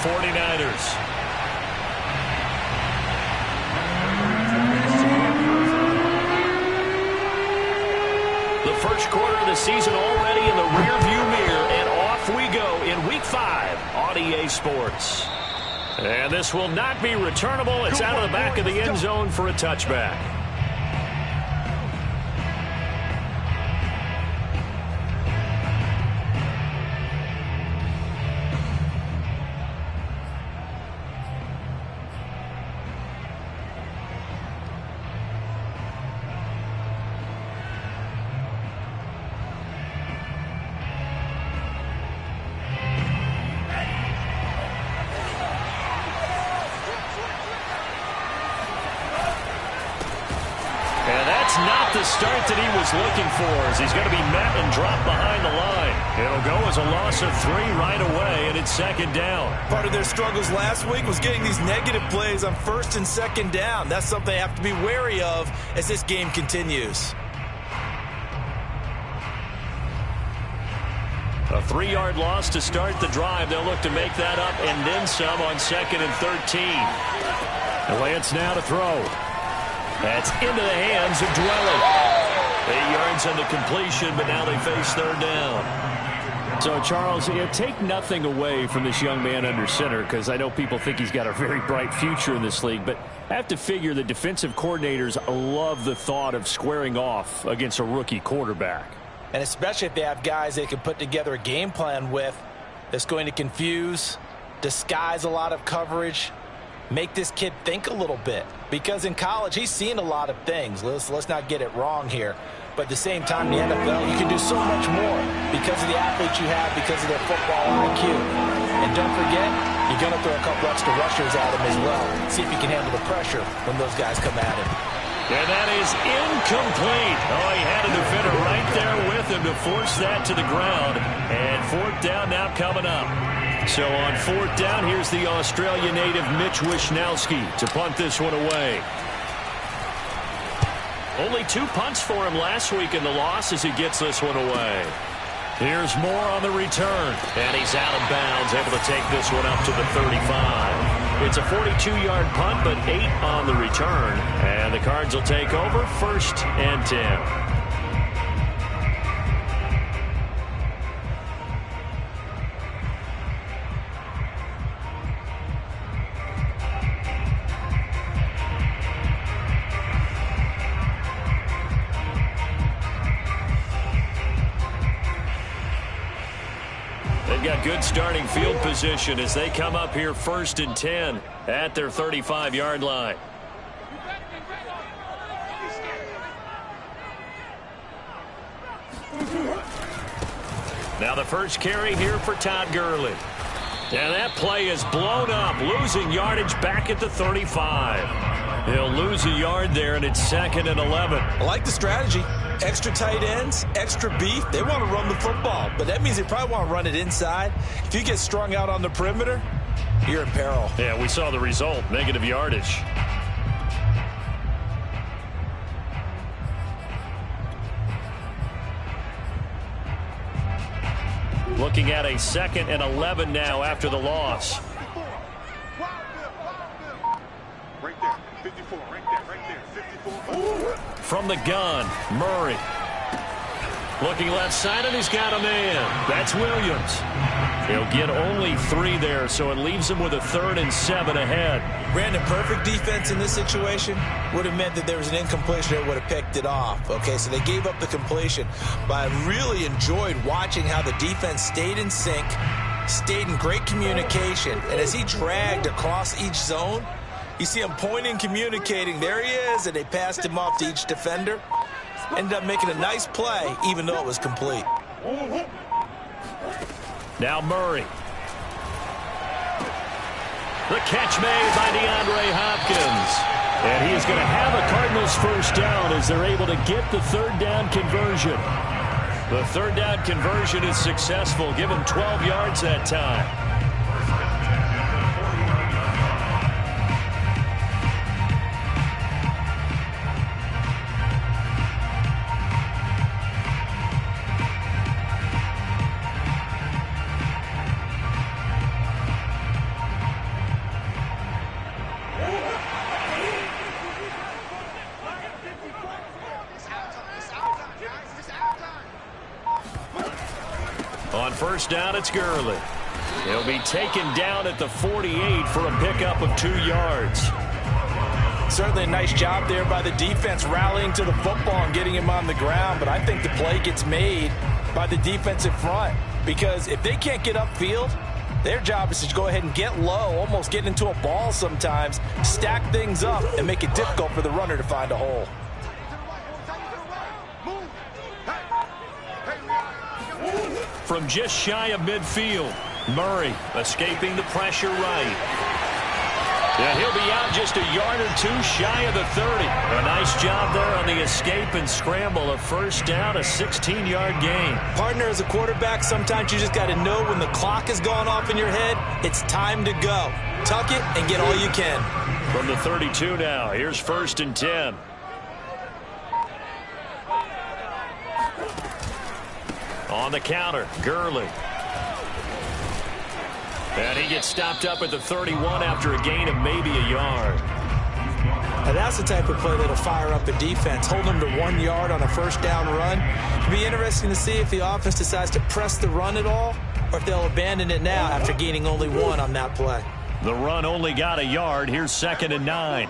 49ers. The first quarter of the season already in the rearview mirror, and off we go in Week 5 on EA Sports. And this will not be returnable. It's out of the back of the end zone for a touchback. Not the start that he was looking for, as he's going to be met and dropped behind the line. It'll go as a loss of 3 right away, and it's second down. Part of their struggles last week was getting these negative plays on first and second down. That's something they have to be wary of as this game continues. A 3-yard loss to start the drive. They'll look to make that up and then some on 2nd and 13. And Lance now to throw. That's into the hands of Dwelly. 8 yards on the completion, but now they face third down. So, Charles, take nothing away from this young man under center, because I know people think he's got a very bright future in this league, but I have to figure the defensive coordinators love the thought of squaring off against a rookie quarterback. And especially if they have guys they can put together a game plan with that's going to confuse, disguise a lot of coverage, make this kid think a little bit. Because in college, he's seen a lot of things. Let's not get it wrong here. But at the same time, in the NFL, you can do so much more because of the athletes you have, because of their football IQ. And don't forget, you're going to throw a couple extra rushers at him as well. See if he can handle the pressure when those guys come at him. And that is incomplete. Oh, he had a defender right there with him to force that to the ground. And 4th down now coming up. So on 4th down, here's the Australia native Mitch Wishnowsky to punt this one away. Only 2 punts for him last week in the loss as he gets this one away. Here's Moore on the return. And he's out of bounds, able to take this one up to the 35. It's a 42-yard punt, but 8 on the return. And the Cards will take over 1st and 10. Got good starting field position as they come up here 1st and 10 at their 35-yard line. Now the first carry here for Todd Gurley. And that play is blown up, losing yardage back at the 35. He'll lose a yard there, and it's 2nd and 11. I like the strategy. Extra tight ends, extra beef. They want to run the football, but that means they probably want to run it inside. If you get strung out on the perimeter, you're in peril. Yeah, we saw the result, negative yardage. Looking at a 2nd and 11 now after the loss. Right there, 54, right there, 54. From the gun, Murray. Looking left side, and he's got a man. That's Williams. He'll get only 3 there, so it leaves him with a 3rd and 7 ahead. Brandon, perfect defense in this situation would have meant that there was an incompletion that would have picked it off. Okay, so they gave up the completion. But I really enjoyed watching how the defense stayed in sync, stayed in great communication. And as he dragged across each zone, you see him pointing, communicating. There he is, and they passed him off to each defender. Ended up making a nice play, even though it was complete. Now Murray. The catch made by DeAndre Hopkins. And he is going to have a Cardinals first down as they're able to get the 3rd down conversion. The 3rd down conversion is successful. Give him 12 yards that time. first down, it's Gurley. He'll be taken down at the 48 for a pickup of 2 yards. Certainly a nice job there by the defense rallying to the football and getting him on the ground, but I think the play gets made by the defensive front because if they can't get upfield, their job is to go ahead and get low, almost get into a ball sometimes, stack things up, and make it difficult for the runner to find a hole. From just shy of midfield, Murray escaping the pressure right. And he'll be out just a yard or two shy of the 30. A nice job there on the escape and scramble. A first down, a 16-yard gain. Partner, as a quarterback, sometimes you just got to know when the clock has gone off in your head, it's time to go. Tuck it and get all you can. From the 32 now, here's 1st and 10. On the counter, Gurley. And he gets stopped up at the 31 after a gain of maybe a yard. Now that's the type of play that'll fire up a defense. Hold them to 1 yard on a first down run. It'll be interesting to see if the offense decides to press the run at all or if they'll abandon it now after gaining only 1 on that play. The run only got a yard. Here's 2nd and 9.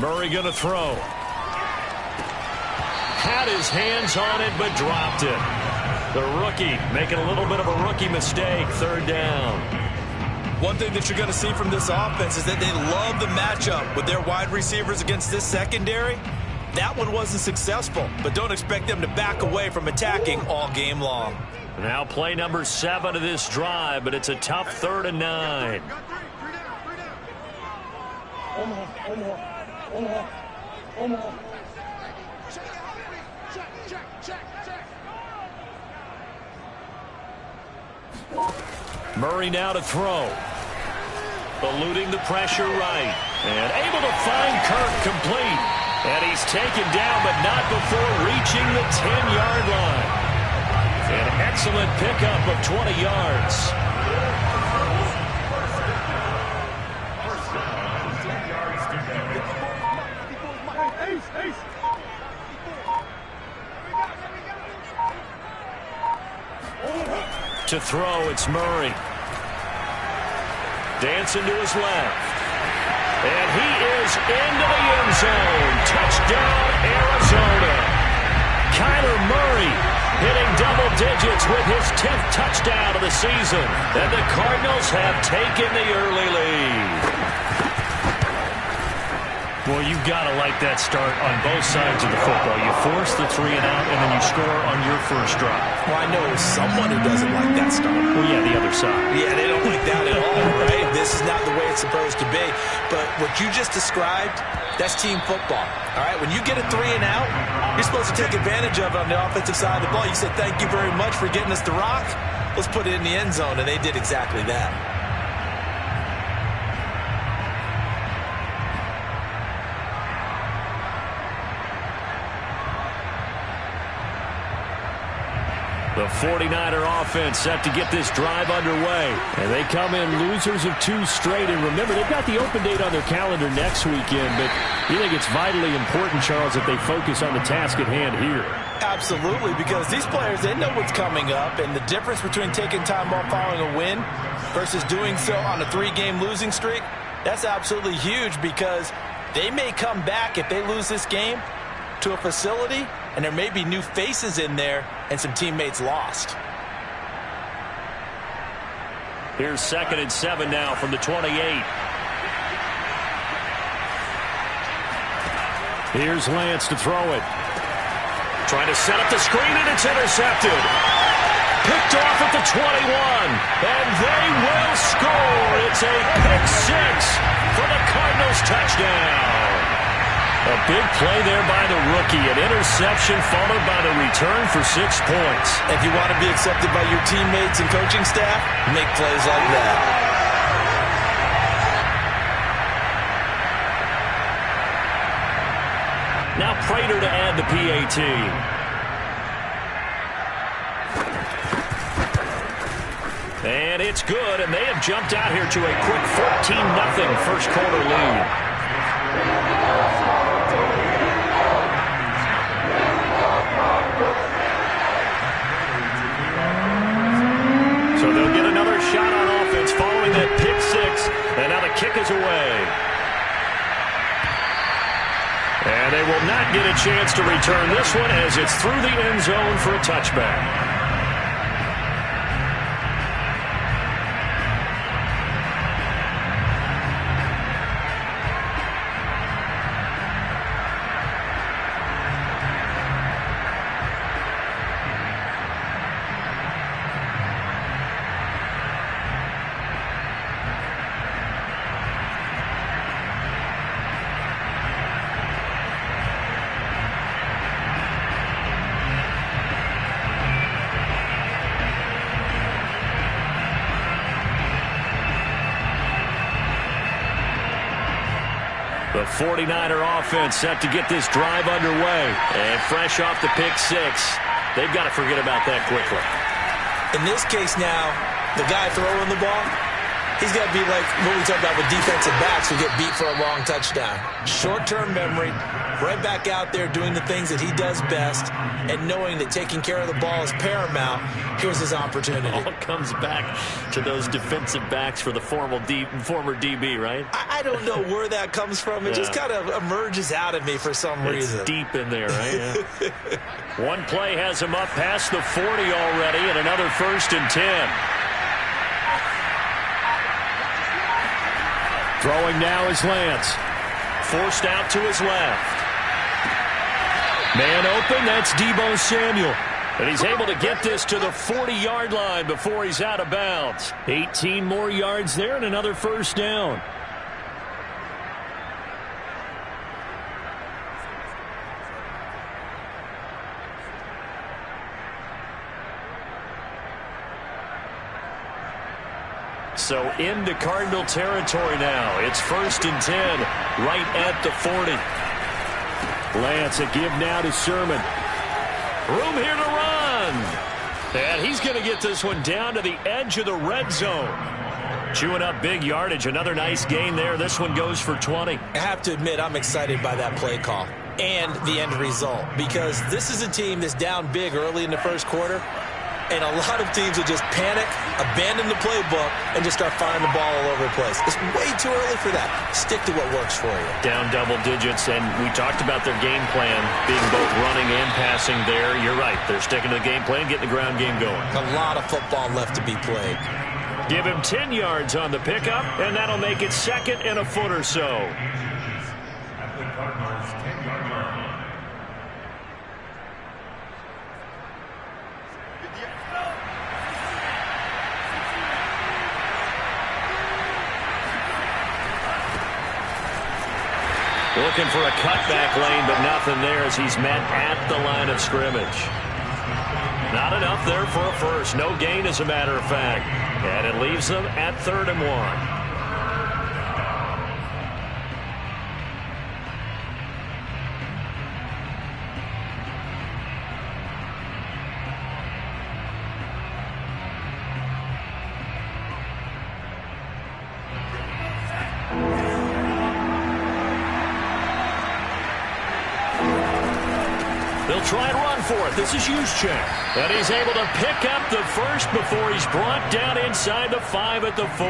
Murray going to throw. Had his hands on it but dropped it. The rookie making a little bit of a rookie mistake. 3rd down. One thing that you're going to see from this offense is that they love the matchup with their wide receivers against this secondary. That one wasn't successful, but don't expect them to back away from attacking all game long. Now play number 7 of this drive, but it's a tough 3rd and 9. Murray now to throw. Eluding the pressure right. And able to find Kirk complete. And he's taken down, but not before reaching the 10-yard line. An excellent pickup of 20 yards. To throw, it's Murray. Dancing to his left. And he is into the end zone. Touchdown, Arizona. Kyler Murray hitting double digits with his 10th touchdown of the season. And the Cardinals have taken the early lead. Well, you've got to like that start on both sides of the football. You force the 3 and out, and then you score on your first drive. Well, I know someone who doesn't like that start. Well, yeah, the other side. Yeah, they don't like that at all, right? This is not the way it's supposed to be. But what you just described, that's team football. All right, when you get a 3 and out, you're supposed to take advantage of it on the offensive side of the ball. You said, thank you very much for getting us the rock. Let's put it in the end zone, and they did exactly that. The 49er offense set to get this drive underway. And they come in losers of 2 straight. And remember, they've got the open date on their calendar next weekend. But you think it's vitally important, Charles, that they focus on the task at hand here? Absolutely, because these players, they know what's coming up. And the difference between taking time off following a win versus doing so on a 3-game losing streak, that's absolutely huge because they may come back if they lose this game to a facility, and there may be new faces in there and some teammates lost. Here's 2nd and 7 now from the 28. Here's Lance to throw it. Trying to set up the screen, and it's intercepted. Picked off at the 21, and they will score. It's a pick 6 for the Cardinals touchdown. A big play there by the rookie. An interception followed by the return for 6 points. If you want to be accepted by your teammates and coaching staff, make plays like that. Now Prater to add the PAT. And it's good, and they have jumped out here to a quick 14-0 first quarter lead. shot on offense following that pick six. And now the kick is away. And they will not get a chance to return this one as it's through the end zone for a touchback. The 49er offense set to get this drive underway. And fresh off the pick six, they've got to forget about that quickly. In this case now, the guy throwing the ball, he's got to be like what we talk about with defensive backs who get beat for a long touchdown. Short-term memory, right back out there doing the things that he does best, and knowing that taking care of the ball is paramount. Here's his opportunity. All comes back to those defensive backs for the former DB, right? I don't know where that comes from. It just kind of emerges out of me for some reason. It's deep in there, right? Yeah. One play has him up past the 40 already, and another 1st and 10. Throwing now is Lance. Forced out to his left. Man open, that's Deebo Samuel. And he's able to get this to the 40-yard line before he's out of bounds. 18 more yards there and another 1st down. So into Cardinal territory now. It's 1st and 10 right at the 40. Lance, a give now to Sermon. Room here to run. And he's going to get this one down to the edge of the red zone. Chewing up big yardage. Another nice gain there. This one goes for 20. I have to admit, I'm excited by that play call and the end result, because this is a team that's down big early in the first quarter, and a lot of teams will just panic, abandon the playbook, and just start firing the ball all over the place. It's way too early for that. Stick to what works for you. Down double digits, and we talked about their game plan being both running and passing there. You're right. They're sticking to the game plan, getting the ground game going. A lot of football left to be played. Give him 10 yards on the pickup, and that'll make it 2nd and a foot or so. Looking for a cutback lane, but nothing there as he's met at the line of scrimmage. Not enough there for a first. No gain, as a matter of fact. And it leaves them at 3rd and 1. They'll try and run for it. This is Juszczyk. And he's able to pick up the first before he's brought down inside the 5 at the 4.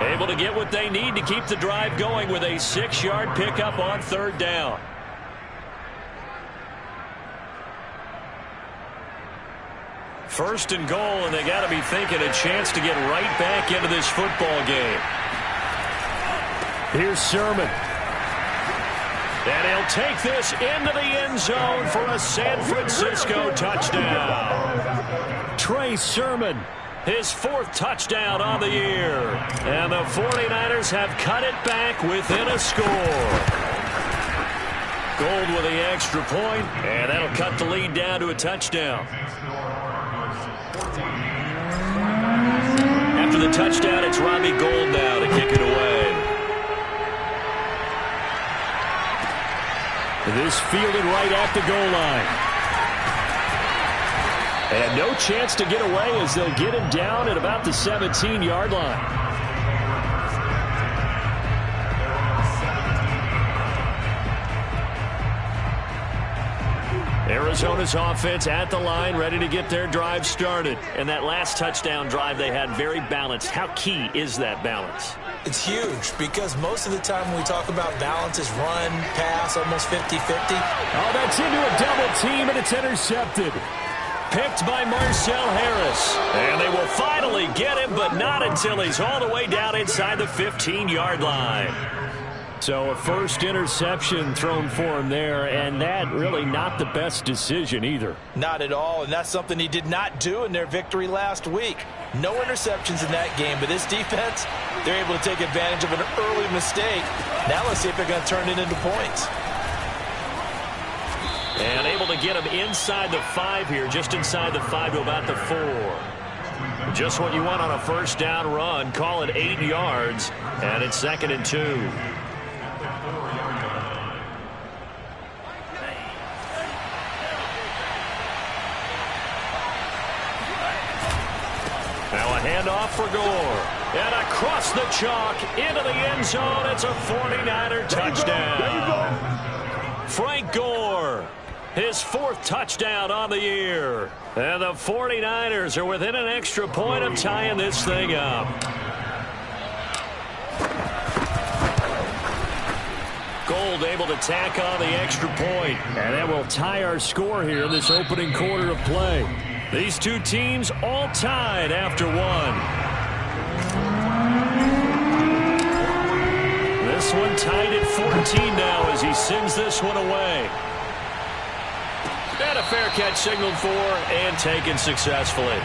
Able to get what they need to keep the drive going with a 6-yard pickup on 3rd down. First and goal, and they got to be thinking a chance to get right back into this football game. Here's Sermon. And he'll take this into the end zone for a San Francisco touchdown. Trey Sermon. His 4th touchdown on the year. And the 49ers have cut it back within a score. Gold with the extra point, and that'll cut the lead down to a touchdown. After the touchdown, it's Robbie Gould now to kick it away. This fielded right at the goal line. And no chance to get away as they'll get him down at about the 17-yard line. Arizona's offense at the line, ready to get their drive started. And that last touchdown drive they had very balanced. How key is that balance? It's huge because most of the time when we talk about balance is run, pass, almost 50-50. Oh, that's into a double team, and it's intercepted. Picked by Marcel Harris. And they will finally get him, but not until he's all the way down inside the 15-yard line. So a first interception thrown for him there, and that really not the best decision either. Not at all, and that's something he did not do in their victory last week. No interceptions in that game, but this defense, they're able to take advantage of an early mistake. Now let's see if they're going to turn it into points. And able to get him inside the 5 here, just inside the 5 to about the 4. Just what you want on a first down run. Call it 8 yards, and it's 2nd and 2. Now a handoff for Gore. And across the chalk into the end zone. It's a 49er touchdown. Frank Gore, his 4th touchdown on the year. And the 49ers are within an extra point of tying this thing up. Gold able to tack on the extra point. And that will tie our score here in this opening quarter of play. These two teams all tied after 1. This one tied at 14 now as he sends this one away. And a fair catch signaled for and taken successfully.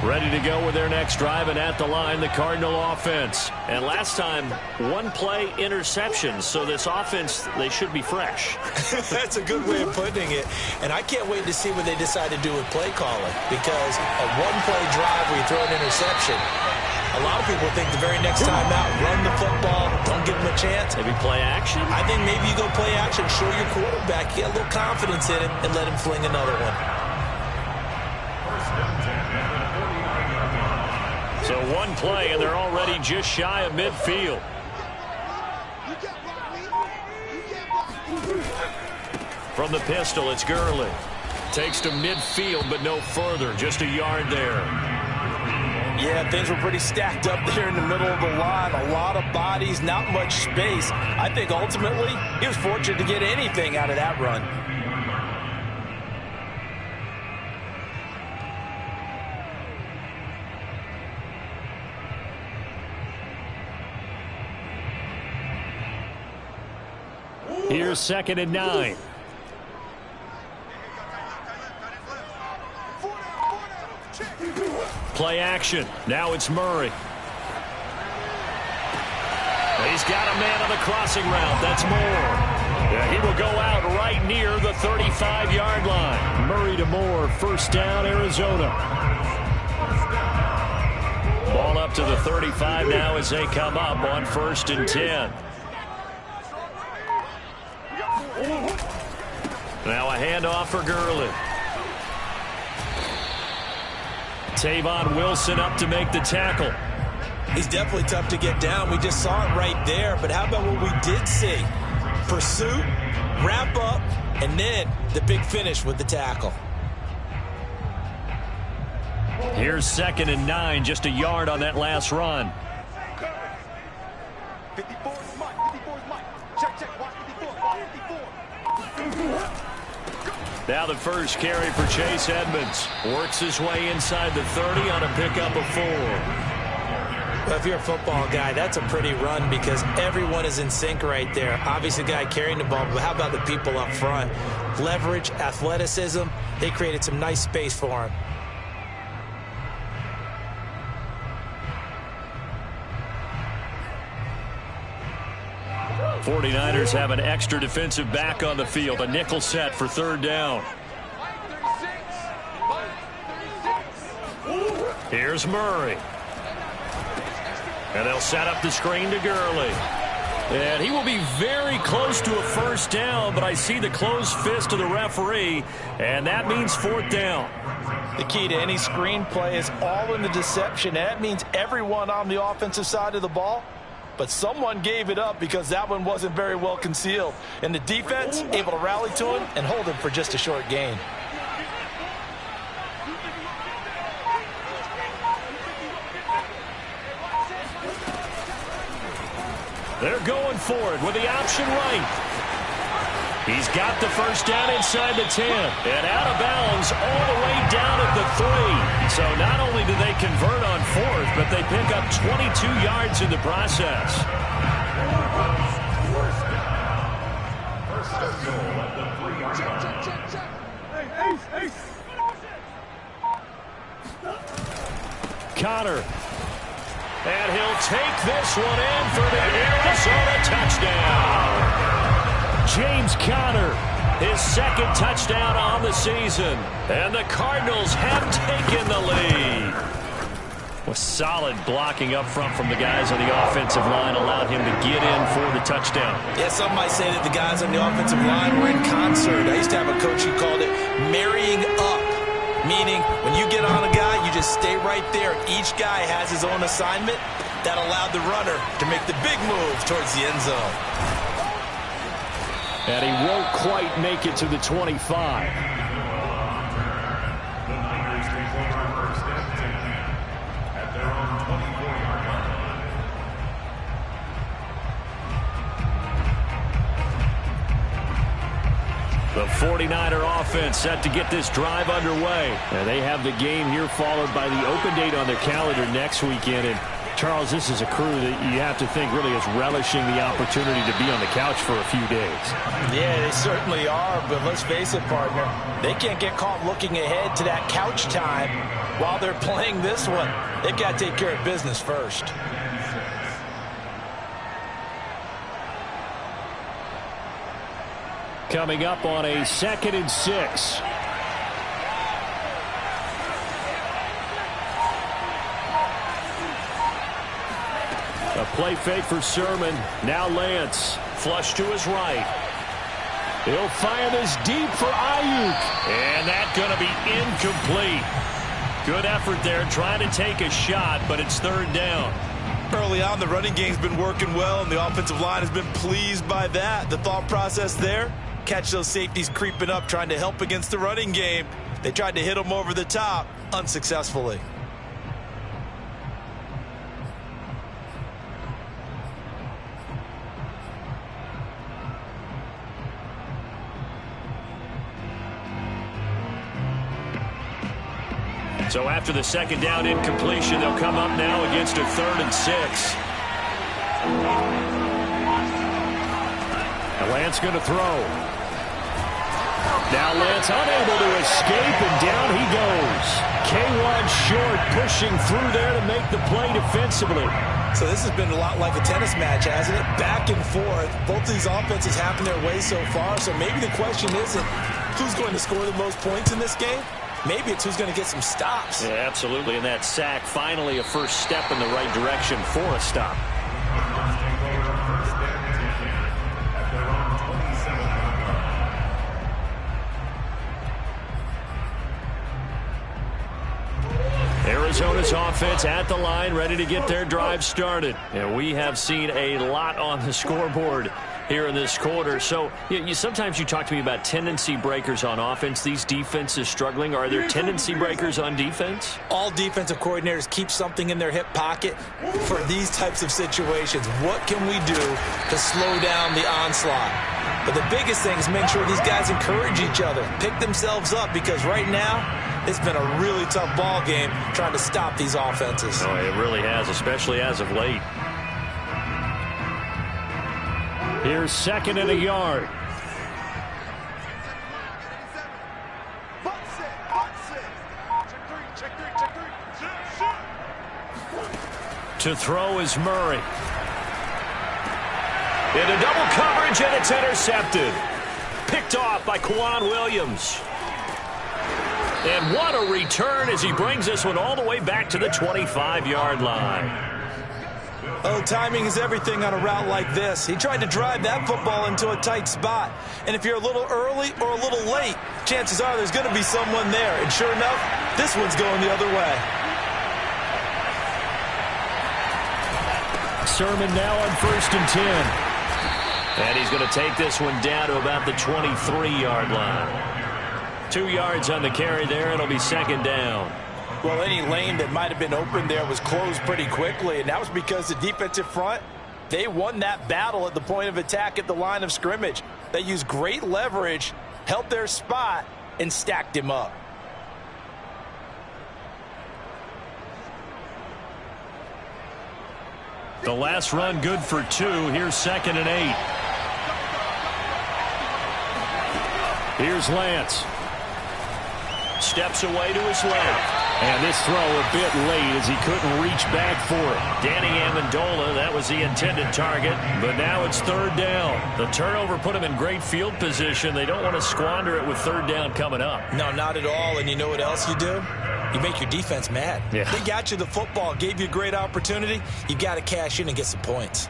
Ready to go with their next drive, and at the line, the Cardinal offense. And last time, 1-play interception, so this offense, they should be fresh. That's a good way of putting it. And I can't wait to see what they decide to do with play calling, because a 1-play drive where you throw an interception, a lot of people think the very next time out, run the football, don't give them a chance. Maybe play action? I think maybe you go play action, show your quarterback, get a little confidence in him, and let him fling another one. So 1 play, and they're already just shy of midfield. From the pistol, it's Gurley. Takes to midfield, but no further. Just a yard there. Yeah, things were pretty stacked up there in the middle of the line. A lot of bodies, not much space. I think ultimately he was fortunate to get anything out of that run. Here's 2nd and 9. Play action. Now it's Murray. He's got a man on the crossing route. That's Moore. Yeah, he will go out right near the 35-yard line. Murray to Moore. First down, Arizona. Ball up to the 35 now as they come up on 1st and 10. Now a handoff for Gurley. Tavon Wilson up to make the tackle. He's definitely tough to get down. We just saw it right there. But how about what we did see? Pursuit, wrap up, and then the big finish with the tackle. Here's 2nd and 9, just a yard on that last run. 54 is Mike. 54 is Mike. Check. Watch 54. Now the first carry for Chase Edmonds. Works his way inside the 30 on a pickup of 4. Well, if you're a football guy, that's a pretty run because everyone is in sync right there. Obviously, the guy carrying the ball, but how about the people up front? Leverage, athleticism, they created some nice space for him. '49ers have an extra defensive back on the field. A nickel set for 3rd down. Here's Murray. And they'll set up the screen to Gurley. And he will be very close to a first down, but I see the closed fist of the referee, and that means fourth down. The key to any screen play is all in the deception. That means everyone on the offensive side of the ball, but someone gave it up because that one wasn't very well concealed. And the defense able to rally to him and hold him for just a short gain. They're going for it with the option right. He's got the first down inside the 10. And out of bounds all the way down at the 3. So not only do they convert on fourth, but they pick up 22 yards in the process. Connor. And he'll take this one in for the Arizona touchdown. James Conner, his second touchdown on the season. And the Cardinals have taken the lead. With solid blocking up front from the guys on the offensive line allowed him to get in for the touchdown. Yeah, some might say that the guys on the offensive line were in concert. I used to have a coach who called it marrying up. Meaning, when you get on a guy, you just stay right there. Each guy has his own assignment. That allowed the runner to make the big move towards the end zone. And he won't quite make it to the 25. The 49er offense set to get this drive underway. And they have the game here followed by the open date on their calendar next weekend. And Charles, this is a crew that you have to think really is relishing the opportunity to be on the couch for a few days. Yeah, they certainly are, but let's face it, partner. They can't get caught looking ahead to that couch time while they're playing this one. They've got to take care of business first. Coming up on a 2nd and 6. A play fake for Sermon. Now Lance. Flush to his right. He'll fire this deep for Ayuk. And that's going to be incomplete. Good effort there trying to take a shot, but it's third down. Early on, the running game's been working well, and the offensive line has been pleased by that. The thought process there, catch those safeties creeping up, trying to help against the running game. They tried to hit them over the top, unsuccessfully. So after the second down incompletion, they'll come up now against a 3rd and 6. And Lance going to throw. Now Lance unable to escape, and down he goes. K1 short, pushing through there to make the play defensively. So this has been a lot like a tennis match, hasn't it? Back and forth. Both of these offenses having their way so far, so maybe the question isn't who's going to score the most points in this game. Maybe it's who's going to get some stops. Yeah, absolutely. And that sack, finally a first step in the right direction for a stop. Arizona's offense at the line, ready to get their drive started. And we have seen a lot on the scoreboard here in this quarter. So sometimes you talk to me about tendency breakers on offense. These defenses struggling. Are there tendency breakers on defense? All defensive coordinators keep something in their hip pocket for these types of situations. What can we do to slow down the onslaught? But the biggest thing is make sure these guys encourage each other, pick themselves up, because right now it's been a really tough ball game trying to stop these offenses. Oh, it really has, especially as of late. Here's 2nd and a yard. To throw is Murray. Into double coverage, and it's intercepted. Picked off by Kwan Williams. And what a return as he brings this one all the way back to the 25-yard line. Oh, timing is everything on a route like this. He tried to drive that football into a tight spot. And if you're a little early or a little late, chances are there's going to be someone there. And sure enough, this one's going the other way. Sermon now on 1st and 10. And he's going to take this one down to about the 23-yard line. 2 yards on the carry there. It'll be 2nd down. Well, any lane that might have been open there was closed pretty quickly, and that was because the defensive front, they won that battle at the point of attack at the line of scrimmage. They used great leverage, held their spot, and stacked him up. The last run good for 2. Here's 2nd and 8. Here's Lance. Steps away to his left. And this throw a bit late as he couldn't reach back for it. Danny Amendola, that was the intended target. But now it's 3rd down. The turnover put him in great field position. They don't want to squander it with 3rd down coming up. No, not at all. And you know what else you do? You make your defense mad. Yeah. They got you the football, gave you a great opportunity. You got to cash in and get some points.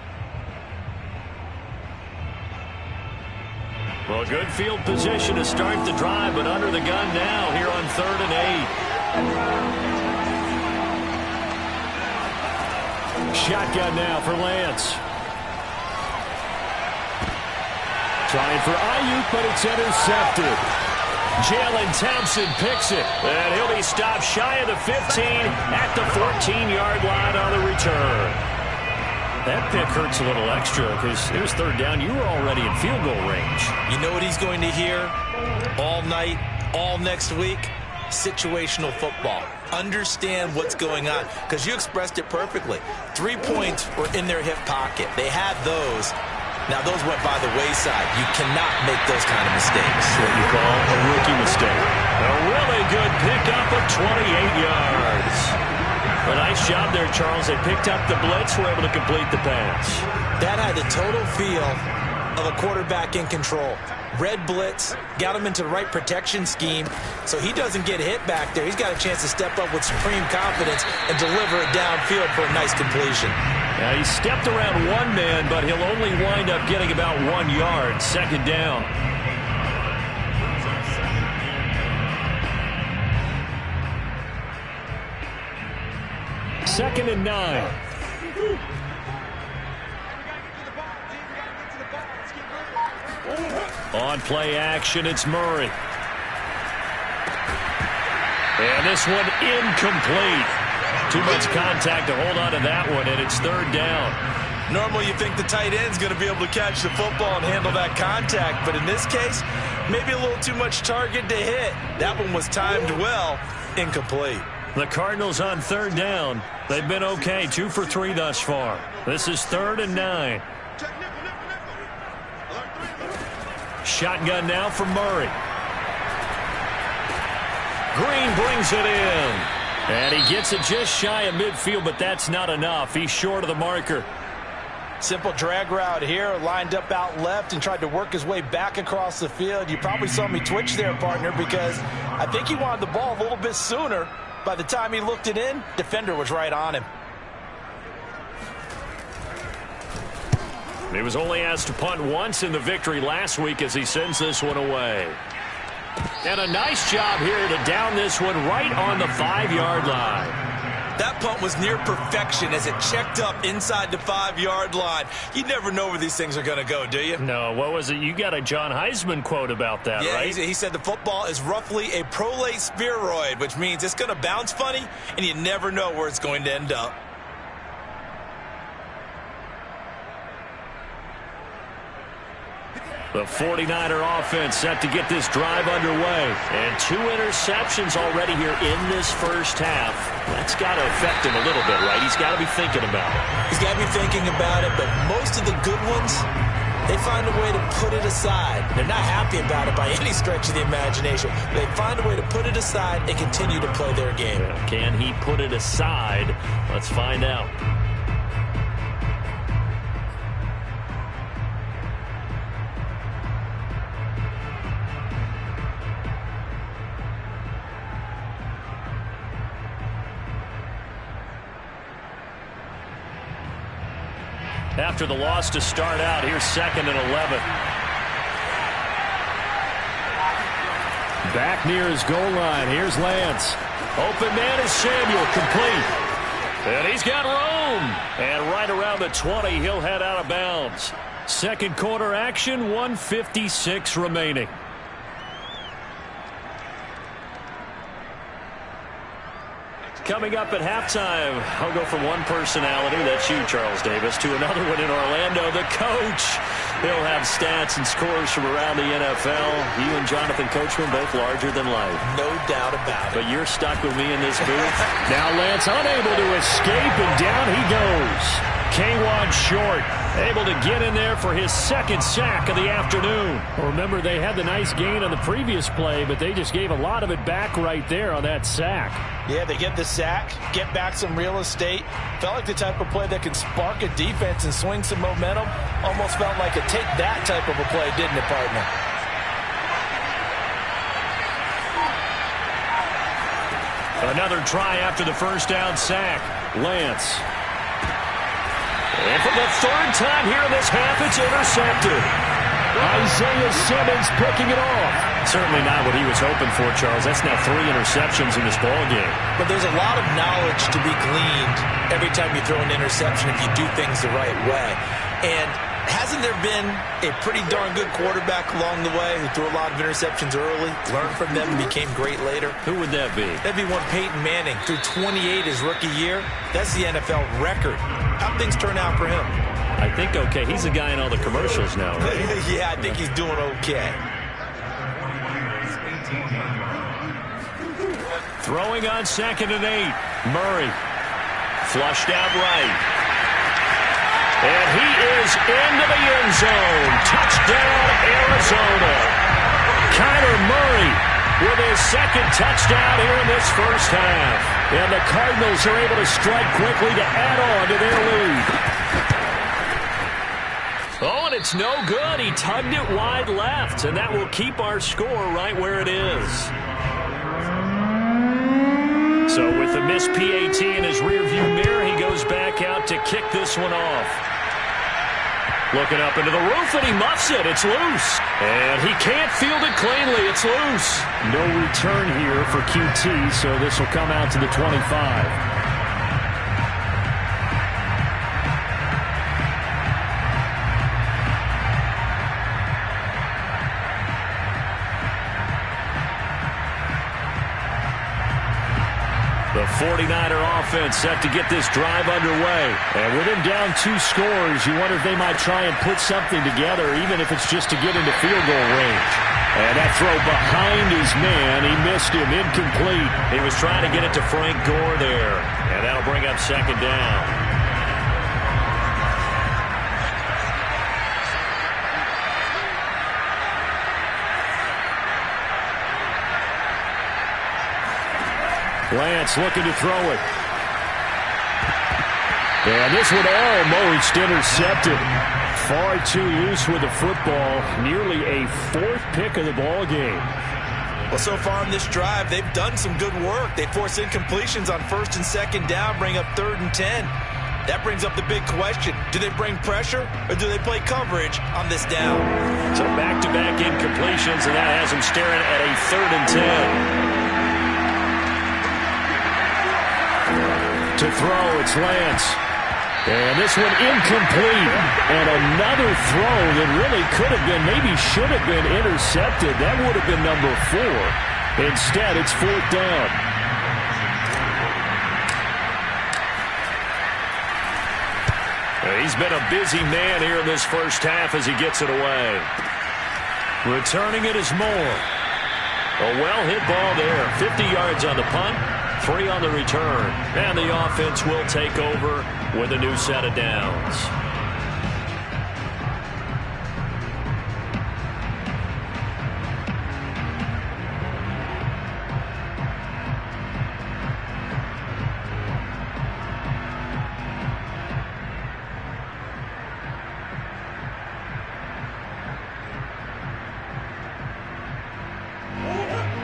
Well, good field position to start the drive, but under the gun now here on 3rd and 8. Shotgun now for Lance. Trying for Ayuk, but it's intercepted. Jalen Thompson picks it, and he'll be stopped shy of the 15 at the 14-yard line on the return. That pick hurts a little extra because it was 3rd down. You were already in field goal range. You know what he's going to hear all night, all next week? Situational football. Understand what's going on, because you expressed it perfectly. 3 points were in their hip pocket. They had those. Now, those went by the wayside. You cannot make those kind of mistakes. What you call a rookie mistake. A really good pickup of 28 yards. A nice job there, Charles. They picked up the blitz, were able to complete the pass. That had the total feel of a quarterback in control. Red blitz, got him into the right protection scheme, so he doesn't get hit back there. He's got a chance to step up with supreme confidence and deliver it downfield for a nice completion. Now, he stepped around one man, but he'll only wind up getting about 1 yard. 2nd down. Second and 9. On play action, it's Murray. And this one incomplete. Too much contact to hold on to that one, and it's 3rd down. Normally you think the tight end's going to be able to catch the football and handle that contact, but in this case, maybe a little too much target to hit. That one was timed well, incomplete. The Cardinals on 3rd down. They've been okay, 2 for 3 thus far. This is 3rd and 9. Shotgun now for Murray. Green brings it in. And he gets it just shy of midfield, but that's not enough. He's short of the marker. Simple drag route here, lined up out left and tried to work his way back across the field. You probably saw me twitch there, partner, because I think he wanted the ball a little bit sooner. By the time he looked it in, defender was right on him. He was only asked to punt once in the victory last week as he sends this one away. And a nice job here to down this one right on the 5-yard line. That punt was near perfection as it checked up inside the 5-yard line. You never know where these things are going to go, do you? No, what was it? You got a John Heisman quote about that, yeah, right? He said the football is roughly a prolate spheroid, which means it's going to bounce funny, and you never know where it's going to end up. The 49er offense set to get this drive underway. And 2 interceptions already here in this first half. That's got to affect him a little bit, right? He's got to be thinking about it. He's got to be thinking about it, but most of the good ones, they find a way to put it aside. They're not happy about it by any stretch of the imagination. They find a way to put it aside and continue to play their game. Can he put it aside? Let's find out. after the loss to start out. Here's 2nd and 11. Back near his goal line. Here's Lance. Open man is Samuel, complete. And he's got room. And right around the 20, he'll head out of bounds. Second quarter action, 1:56 remaining. Coming up at halftime, I'll go from one personality, that's you, Charles Davis, to another one in Orlando, the coach. He'll have stats and scores from around the NFL. You and Jonathan Coachman both larger than life. No doubt about it. But you're stuck with me in this booth. Now Lance unable to escape, and down he goes. K1 short, able to get in there for his 2nd sack of the afternoon. Remember, they had the nice gain on the previous play, but they just gave a lot of it back right there on that sack. Yeah, they get the sack, get back some real estate. Felt like the type of play that can spark a defense and swing some momentum. Almost felt like a take that type of a play, didn't it, partner? Another try after the first down sack. Lance. And for the 3rd time here in this half, it's intercepted. Isaiah Simmons picking it off. Certainly not what he was hoping for, Charles. That's now 3 interceptions in this ball game. But there's a lot of knowledge to be gleaned every time you throw an interception if you do things the right way. And hasn't there been a pretty darn good quarterback along the way who threw a lot of interceptions early, learned from them, and became great later? Who would that be? That'd be one Peyton Manning. Threw 28 his rookie year. That's the NFL record. How'd things turn out for him? I think okay. He's the guy in all the commercials now, right? Yeah, I think he's doing okay. Throwing on 2nd and 8. Murray. Flushed out right. And he is into the end zone. Touchdown, Arizona. Kyler Murray with his 2nd touchdown here in this first half. And the Cardinals are able to strike quickly to add on to their lead. Oh, and it's no good. He tugged it wide left, and that will keep our score right where it is. So with the missed PAT in his rearview mirror, he goes back out to kick this one off. Looking up into the roof, and he muffs it. It's loose. And he can't field it cleanly. It's loose. No return here for QT, so this will come out to the 25. The 49er offense set to get this drive underway. And with him down 2 scores, you wonder if they might try and put something together, even if it's just to get into field goal range. And that throw behind his man, he missed him, incomplete. He was trying to get it to Frank Gore there. And that'll bring up 2nd down. Lance looking to throw it. And this one almost intercepted. Far too loose with the football. Nearly a 4th pick of the ball game. Well, so far in this drive, they've done some good work. They force incompletions on 1st and 2nd down, bring up 3rd and 10. That brings up the big question. Do they bring pressure, or do they play coverage on this down? So back-to-back incompletions, and that has them staring at a 3rd and 10. To throw, it's Lance. And this one incomplete. And another throw that really could have been, maybe should have been intercepted. That would have been number 4. Instead, it's 4th down. He's been a busy man here in this first half as he gets it away. Returning it is Moore. A well-hit ball there. 50 yards on the punt. 3 on the return. And the offense will take over with a new set of downs.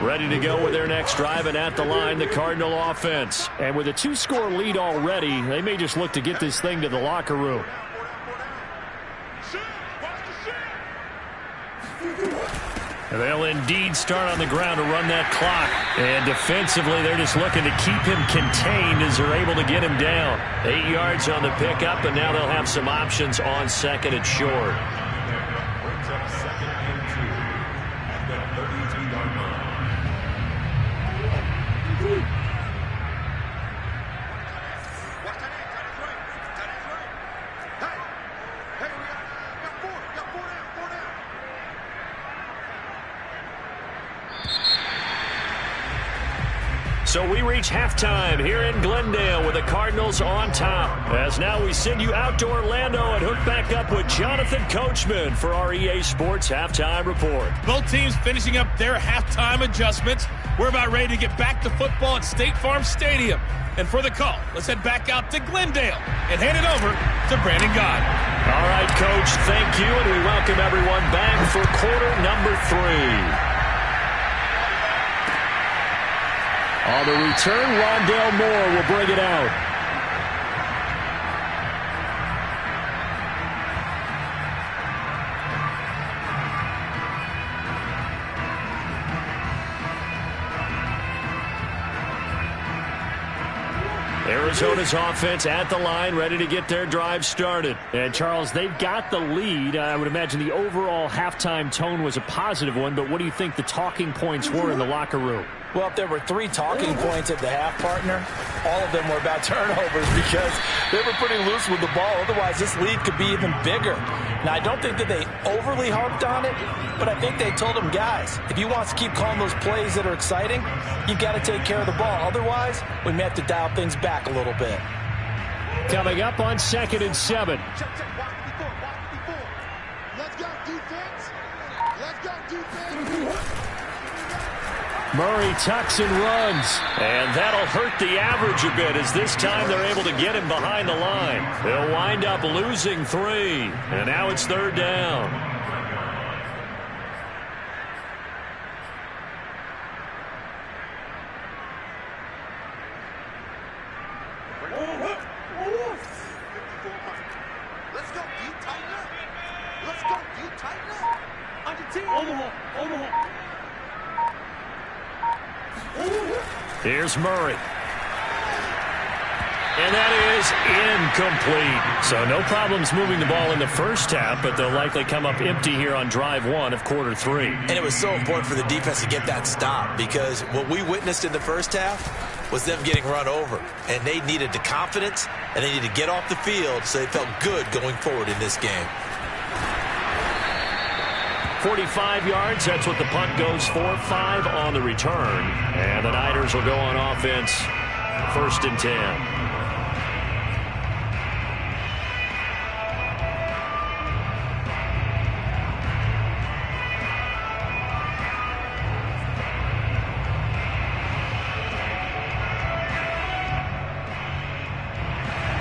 Ready to go with their next drive, and at the line, the Cardinal offense. And with a 2-score lead already, they may just look to get this thing to the locker room. They'll indeed start on the ground to run that clock. And defensively, they're just looking to keep him contained as they're able to get him down. 8 yards on the pickup, and now they'll have some options on second and short. Brings up second and 2 at the 32-yard line. Watch that end. That is right. That is right. Hey, we got 4. We got 4 down. 4 down. So we reach halftime here in Glendale with the Cardinals on top. As now we send you out to Orlando and hook back up with Jonathan Coachman for our EA Sports Halftime Report. Both teams finishing up their halftime adjustments. We're about ready to get back to football at State Farm Stadium. And for the call, let's head back out to Glendale and hand it over to Brandon God. All right, Coach, thank you, and we welcome everyone back for quarter number 3. On the return, Rondale Moore will bring it out. Arizona's offense at the line, ready to get their drive started. And, Charles, they've got the lead. I would imagine the overall halftime tone was a positive one, but what do you think the talking points were in the locker room? Well, if there were 3 talking points at the half, partner, all of them were about turnovers because they were pretty loose with the ball. Otherwise, this lead could be even bigger. Now, I don't think that they overly harped on it, but I think they told them, guys, if you want to keep calling those plays that are exciting, you've got to take care of the ball. Otherwise, we may have to dial things back a little bit. Coming up on 2nd and 7. Check. Watch before. Let's go, defense. Let's go, defense. Murray tucks and runs. And that'll hurt the average a bit as this time they're able to get him behind the line. They'll wind up losing 3. And now it's 3rd down. Let's go, you tighten up. Let's go, you tighten up. On your team. Omaha. Here's Murray. And that is incomplete. So no problems moving the ball in the first half, but they'll likely come up empty here on drive 1 of quarter 3. And it was so important for the defense to get that stop because what we witnessed in the first half was them getting run over. And they needed the confidence, and they needed to get off the field so they felt good going forward in this game. 45 yards, that's what the punt goes for. 5 on the return. And the Niners will go on offense. 1st and 10.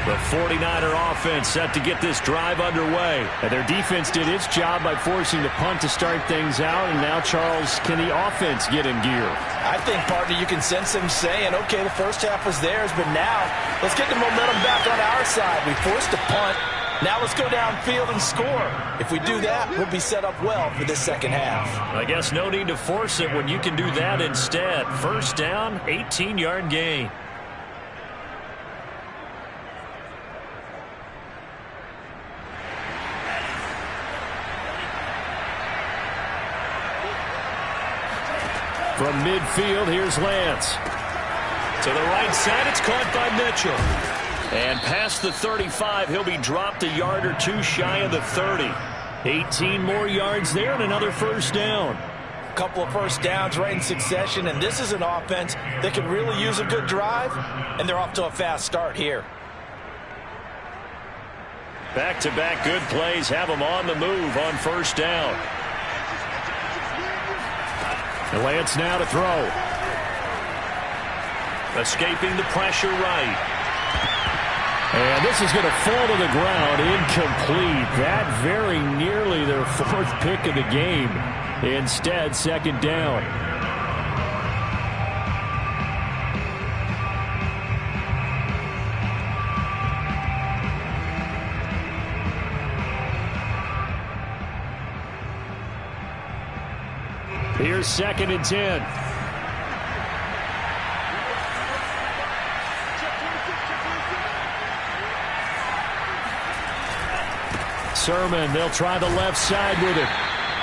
The 49er offense set to get this drive underway. And their defense did its job by forcing the punt to start things out. And now, Charles, can the offense get in gear? I think, partner, you can sense them saying, okay, the first half was theirs, but now let's get the momentum back on our side. We forced a punt. Now let's go downfield and score. If we do that, we'll be set up well for this second half. I guess no need to force it when you can do that instead. 1st down, 18-yard gain. From midfield, here's Lance. To the right side, it's caught by Mitchell. And past the 35, he'll be dropped a yard or 2 shy of the 30. 18 more yards there and another 1st down. A couple of 1st downs right in succession, and this is an offense that could really use a good drive, and they're off to a fast start here. Back-to-back good plays have them on the move on 1st down. And Lance now to throw. Escaping the pressure right. And this is going to fall to the ground, incomplete. That very nearly their 4th pick of the game. Instead, 2nd down. Here's 2nd and 10. Sermon, they'll try the left side with it.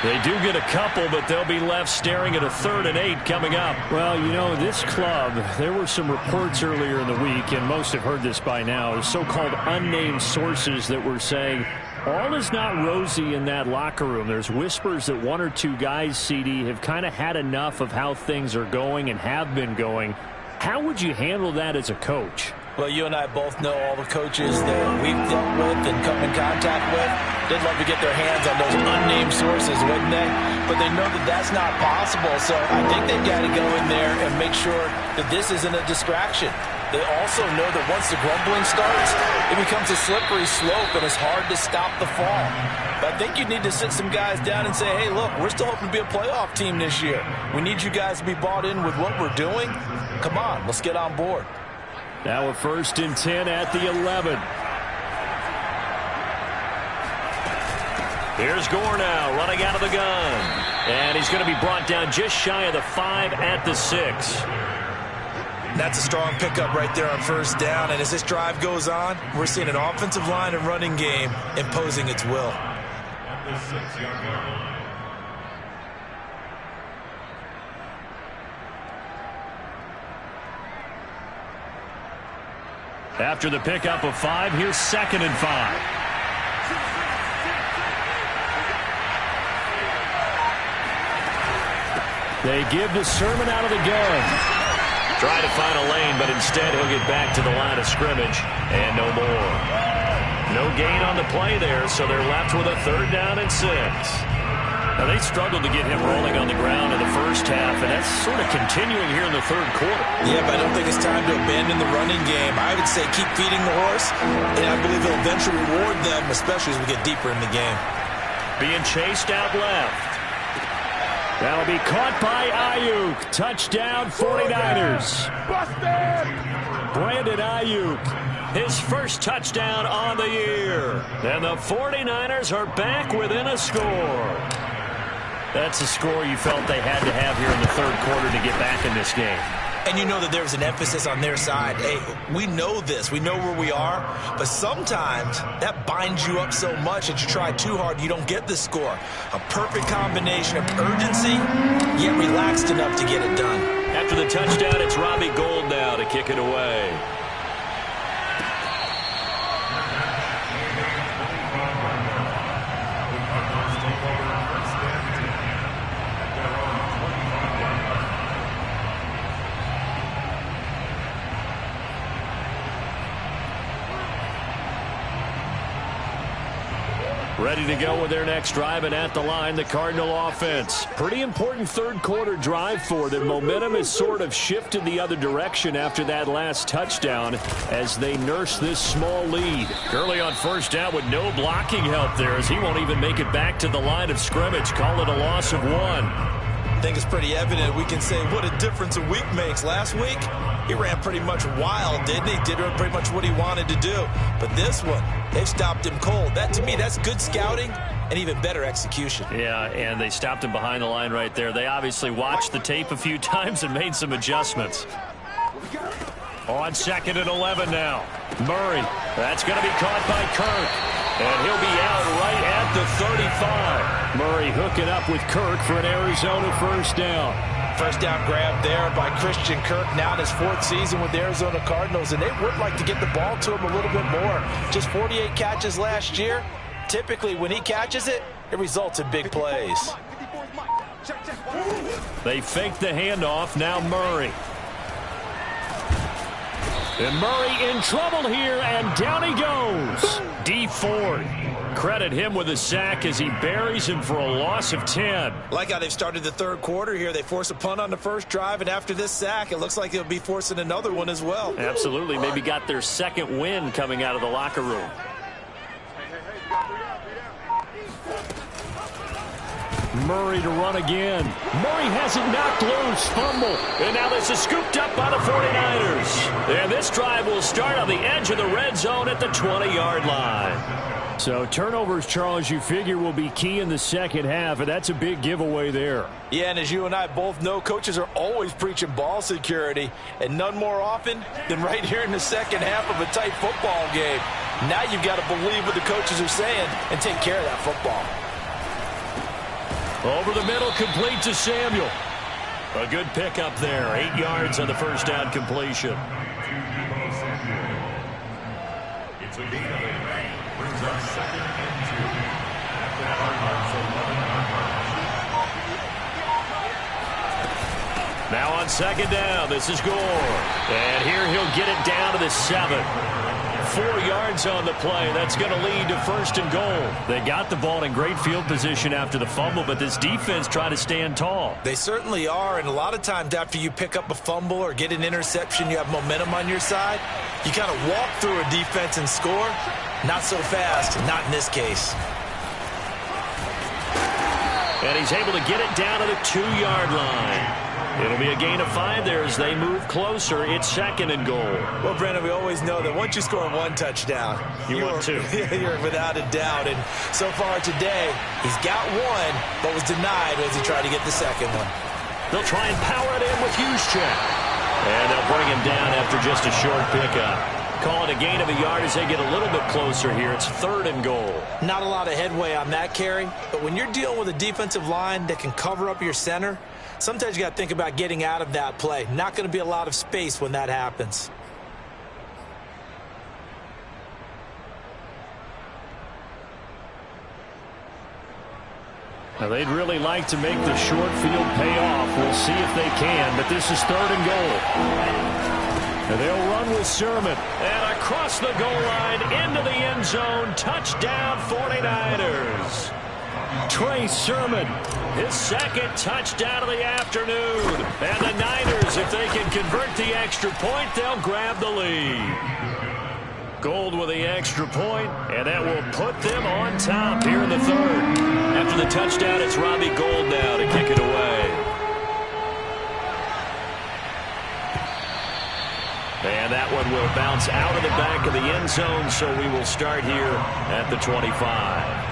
They do get a couple, but they'll be left staring at a 3rd and 8 coming up. Well, you know, this club, there were some reports earlier in the week, and most have heard this by now, so-called unnamed sources that were saying all is not rosy in that locker room. There's whispers that 1 or 2 guys, CD, have kind of had enough of how things are going and have been going. How would you handle that as a coach? Well, you and I both know all the coaches that we've dealt with and come in contact with. They'd love to get their hands on those unnamed sources, wouldn't they? But they know that that's not possible, so I think they've got to go in there and make sure that this isn't a distraction. They also know that once the grumbling starts, it becomes a slippery slope, and it's hard to stop the fall. But I think you need to sit some guys down and say, hey, look, we're still hoping to be a playoff team this year. We need you guys to be bought in with what we're doing. Come on, let's get on board. Now a 1st and 10 at the 11. Here's Gore now running out of the gun. And he's going to be brought down just shy of the 5 at the 6. That's a strong pickup right there on 1st down. And as this drive goes on, we're seeing an offensive line and running game imposing its will. After the pickup of 5, here's 2nd and 5. They give the Sermon out of the gun. Try to find a lane, but instead he'll get back to the line of scrimmage and no more. No gain on the play there, so they're left with a 3rd down and 6. Now, they struggled to get him rolling on the ground in the first half, and that's sort of continuing here in the 3rd quarter. Yeah, but I don't think it's time to abandon the running game. I would say keep feeding the horse, and I believe he'll eventually reward them, especially as we get deeper in the game. Being chased out left. That'll be caught by Ayuk. Touchdown, 49ers. Brandon Ayuk, his first touchdown on the year. And the 49ers are back within a score. That's a score you felt they had to have here in the 3rd quarter to get back in this game. And you know that there's an emphasis on their side. Hey, we know this. We know where we are. But sometimes that binds you up so much that you try too hard, you don't get the score. A perfect combination of urgency, yet relaxed enough to get it done. After the touchdown, it's Robbie Gould now to kick it away. Ready to go with their next drive, and at the line, the Cardinal offense. Pretty important 3rd quarter drive for them. Momentum has sort of shifted the other direction after that last touchdown as they nurse this small lead. Gurley on 1st down with no blocking help there as he won't even make it back to the line of scrimmage. Call it a loss of 1. I think it's pretty evident. We can say what a difference a week makes. Last week, he ran pretty much wild, didn't he? Did pretty much what he wanted to do. But this one, they've stopped him cold. That, to me, that's good scouting and even better execution. Yeah, and they stopped him behind the line right there. They obviously watched the tape a few times and made some adjustments. On 2nd and 11 now. Murray, that's going to be caught by Kirk. And he'll be out right at the 35. Murray hooking up with Kirk for an Arizona 1st down. 1st down grab there by Christian Kirk. Now in his 4th season with the Arizona Cardinals, and they would like to get the ball to him a little bit more. Just 48 catches last year. Typically, when he catches it, it results in big plays. They fake the handoff. Now Murray. And Murray in trouble here, and down he goes. D. Ford. Credit him with a sack as he buries him for a loss of 10. Like how they've started the 3rd quarter here. They force a punt on the 1st drive, and after this sack, it looks like they'll be forcing another one as well. Absolutely. Maybe got their 2nd win coming out of the locker room. Murray to run again. Murray has it knocked loose. Fumble. And now this is scooped up by the 49ers. And this drive will start on the edge of the red zone at the 20-yard line. So turnovers, Charles, you figure will be key in the second half, and that's a big giveaway there. Yeah, and as you and I both know, coaches are always preaching ball security, and none more often than right here in the second half of a tight football game. Now you've got to believe what the coaches are saying and take care of that football. Over the middle, complete to Samuel. A good pickup there. 8 yards on the first down completion. It's a gain of 8. Brings up 2nd and 2. Now on 2nd down, this is Gore. And here he'll get it down to the 7. 4 yards on the play. That's going to lead to 1st and goal. They got the ball in great field position after the fumble, but this defense tried to stand tall. They certainly are, and a lot of times after you pick up a fumble or get an interception, you have momentum on your side. You kind of walk through a defense and score. Not so fast, not in this case. And he's able to get it down to the 2-yard line. It'll be a gain of 5 there as they move closer. It's 2nd and goal. Well, Brandon, we always know that once you score 1 touchdown, you want 2. You're without a doubt. And so far today, he's got 1, but was denied as he tried to get the 2nd one. They'll try and power it in with Juszczyk. And they'll bring him down after just a short pickup. Call it a gain of 1 yard as they get a little bit closer here. It's 3rd and goal. Not a lot of headway on that carry, but when you're dealing with a defensive line that can cover up your center, sometimes you got to think about getting out of that play. Not going to be a lot of space when that happens. Now, they'd really like to make the short field pay off. We'll see if they can, but this is 3rd and goal. And they'll run with Sermon. And across the goal line into the end zone. Touchdown 49ers. Trey Sermon. His 2nd touchdown of the afternoon. And the Niners, if they can convert the extra point, they'll grab the lead. Gold with the extra point, and that will put them on top here in the 3rd. After the touchdown, it's Robbie Gould now to kick it away. And that one will bounce out of the back of the end zone, so we will start here at the 25.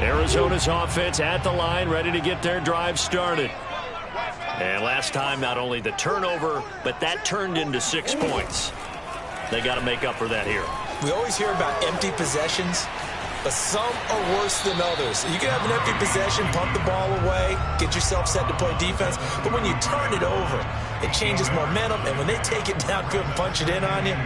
Arizona's offense at the line, ready to get their drive started. And last time, not only the turnover, but that turned into 6 points. They got to make up for that here. We always hear about empty possessions, but some are worse than others. You can have an empty possession, punt the ball away, get yourself set to play defense, but when you turn it over, it changes momentum, and when they take it downfield and punch it in on you,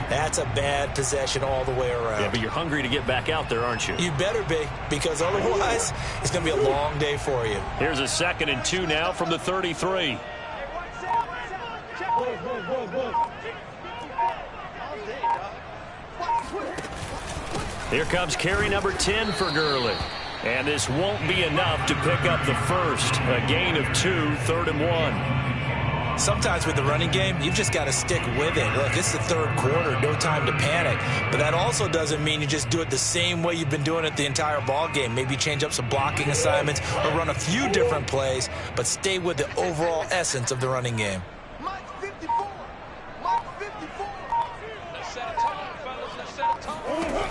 that's a bad possession all the way around. Yeah, but you're hungry to get back out there, aren't you? You better be, because otherwise, it's going to be a long day for you. Here's a 2nd and 2 now from the 33. Here comes carry number 10 for Gurley. And this won't be enough to pick up the 1st. A gain of 2, 3rd and 1. Sometimes with the running game, you've just got to stick with it. Look, it's the 3rd quarter, no time to panic. But that also doesn't mean you just do it the same way you've been doing it the entire ball game. Maybe change up some blocking assignments or run a few different plays, but stay with the overall essence of the running game. Mike 54. Mike 54. Let's set a tone, fellas. Let's set a tone.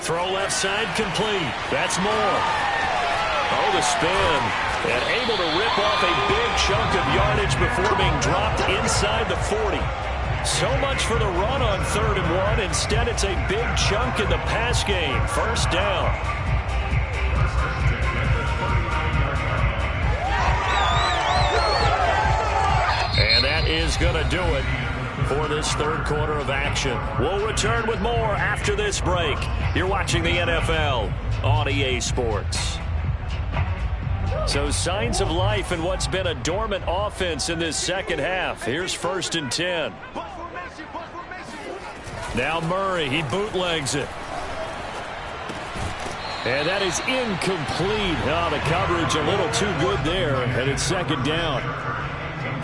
Throw left side complete. That's Moore. Oh, the spin. And able to rip off a big chunk of yardage before being dropped inside the 40. So much for the run on 3rd and 1. Instead, it's a big chunk in the pass game. 1st down. And that is going to do it for this 3rd quarter of action. We'll return with more after this break. You're watching the NFL on EA Sports. So signs of life in what's been a dormant offense in this second half. Here's 1st and 10. Now Murray, he bootlegs it. And that is incomplete. Oh, the coverage a little too good there, and it's 2nd down.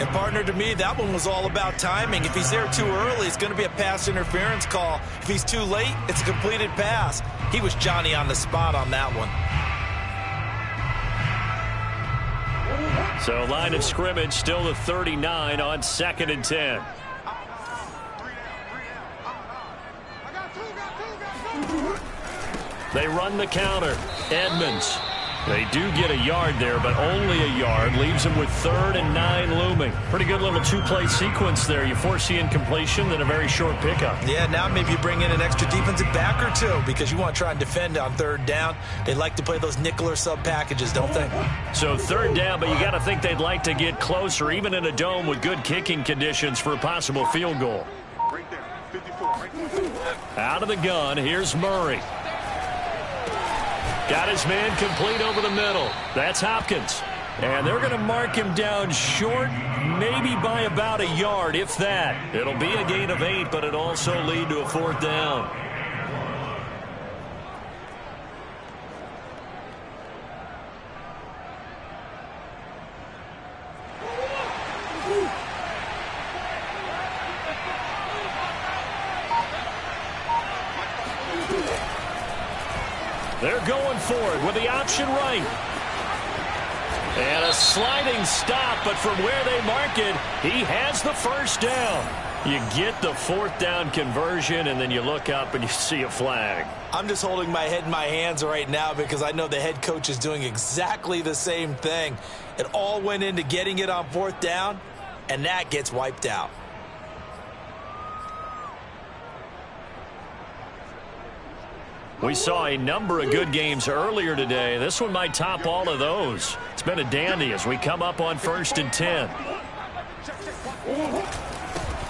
And, partner, to me, that one was all about timing. If he's there too early, it's going to be a pass interference call. If he's too late, it's a completed pass. He was Johnny on the spot on that one. So line of scrimmage still the 39 on 2nd and 10. They run the counter. Edmonds. They do get a yard there, but only a yard. Leaves them with 3rd and 9 looming. Pretty good little two-play sequence there. You force the incompletion, then a very short pickup. Yeah, now maybe you bring in an extra defensive back or two because you want to try and defend on 3rd down. They like to play those nickel or sub packages, don't they? So 3rd down, but you got to think they'd like to get closer, even in a dome with good kicking conditions for a possible field goal. Right there, 54, right there. Out of the gun, here's Murray. Got his man complete over the middle. That's Hopkins. And they're going to mark him down short, maybe by about a yard, if that. It'll be a gain of 8, but it'll also lead to a 4th down. They're going for it with the option right. And a sliding stop, but from where they mark it, he has the 1st down. You get the 4th down conversion, and then you look up and you see a flag. I'm just holding my head in my hands right now because I know the head coach is doing exactly the same thing. It all went into getting it on 4th down, and that gets wiped out. We saw a number of good games earlier today. This one might top all of those. It's been a dandy as we come up on 1st and 10.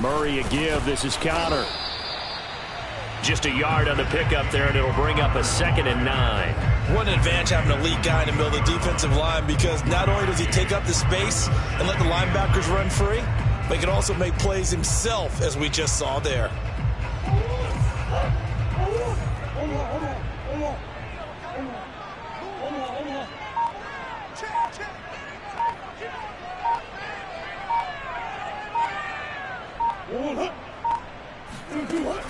Murray a give. This is counter. Just a yard on the pickup there, and it'll bring up a 2nd and 9. What an advantage having an elite guy in the middle of the defensive line because not only does he take up the space and let the linebackers run free, but he can also make plays himself, as we just saw there.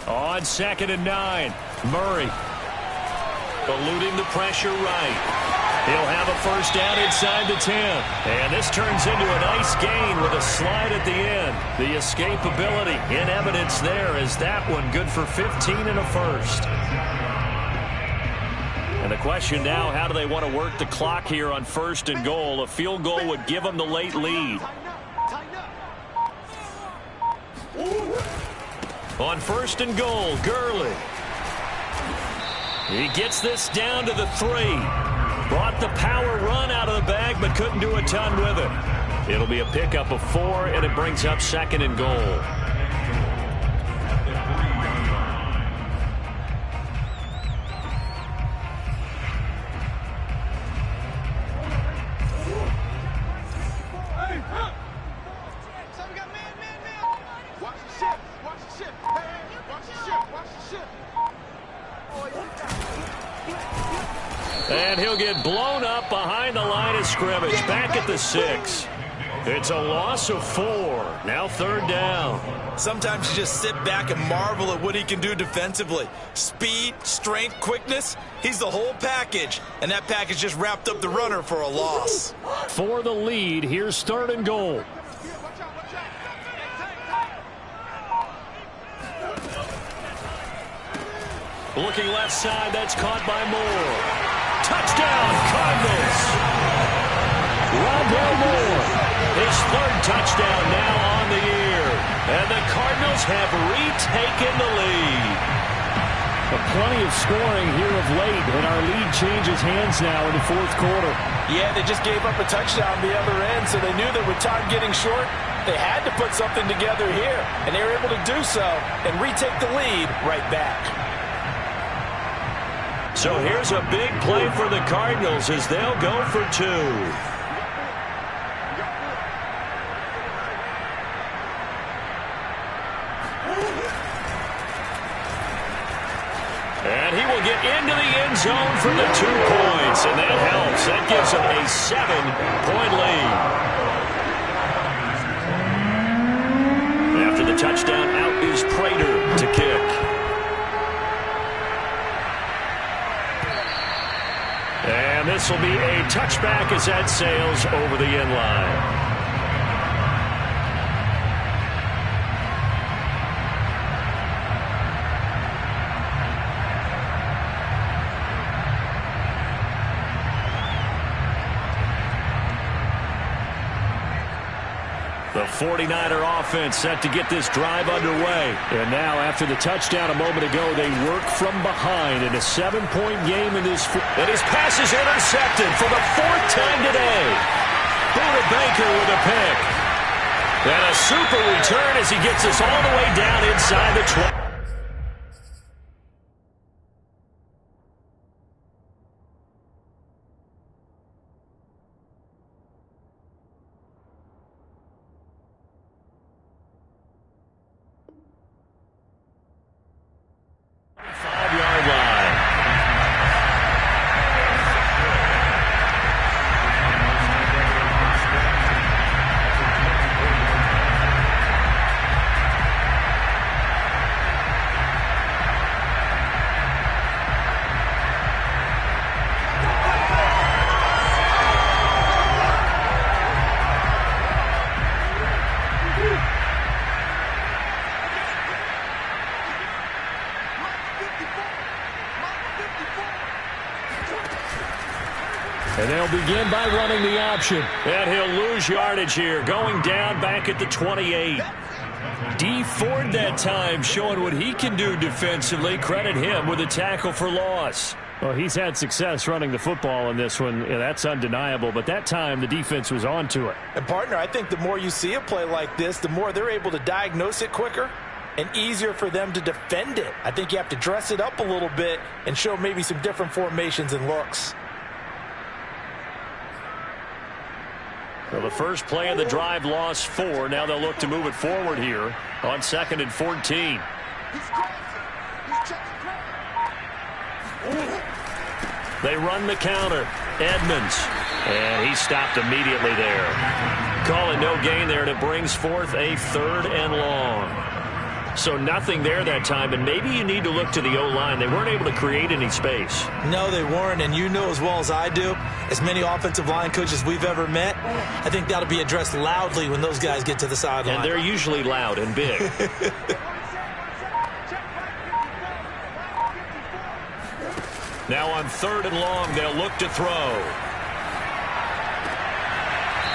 On 2nd and 9, Murray eluding the pressure right. He'll have a 1st down inside the 10. And this turns into a nice gain with a slide at the end. The escapability in evidence there as that one good for 15 and a 1st. And the question now, how do they want to work the clock here on 1st and goal? A field goal would give them the late lead. On 1st and goal, Gurley. He gets this down to the 3. Brought the power run out of the bag, but couldn't do a ton with it. It'll be a pickup of 4, and it brings up 2nd and goal. And he'll get blown up behind the line of scrimmage. Back at the 6. It's a loss of 4. Now 3rd down. Sometimes you just sit back and marvel at what he can do defensively. Speed, strength, quickness. He's the whole package. And that package just wrapped up the runner for a loss. For the lead, here's 3rd and goal. Looking left side, that's caught by Moore. Touchdown, Cardinals. Rondale Moore, his 3rd touchdown now on the year. And the Cardinals have retaken the lead. Plenty of scoring here of late, and our lead changes hands now in the 4th quarter. Yeah, they just gave up a touchdown the other end, so they knew that with time getting short, they had to put something together here. And they were able to do so and retake the lead right back. So here's a big play for the Cardinals as they'll go for 2. And he will get into the end zone for the 2 points, and that helps. That gives him a 7-point lead. After the touchdown, out is Prater to kick. And this will be a touchback as that sails over the end line. The 49er offense set to get this drive underway. And now after the touchdown a moment ago, they work from behind in a 7-point game in this. And his pass is intercepted for the 4th time today. Buda Baker with a pick. And a super return as he gets us all the way down inside the 20. And they'll begin by running the option. And he'll lose yardage here, going down back at the 28. D. Ford that time showing what he can do defensively. Credit him with a tackle for loss. Well, he's had success running the football in this one. Yeah, that's undeniable. But that time, the defense was on to it. And, partner, I think the more you see a play like this, the more they're able to diagnose it quicker and easier for them to defend it. I think you have to dress it up a little bit and show maybe some different formations and looks. Well, the first play of the drive lost 4. Now they'll look to move it forward here on 2nd and 14. They run the counter. Edmonds. And he stopped immediately there. Call it no gain there, and it brings forth a 3rd and long. So nothing there that time, and maybe you need to look to the O-line. They weren't able to create any space. No, they weren't, and you know as well as I do, as many offensive line coaches we've ever met, I think that'll be addressed loudly when those guys get to the sideline. And they're usually loud and big. Now on 3rd and long, they'll look to throw.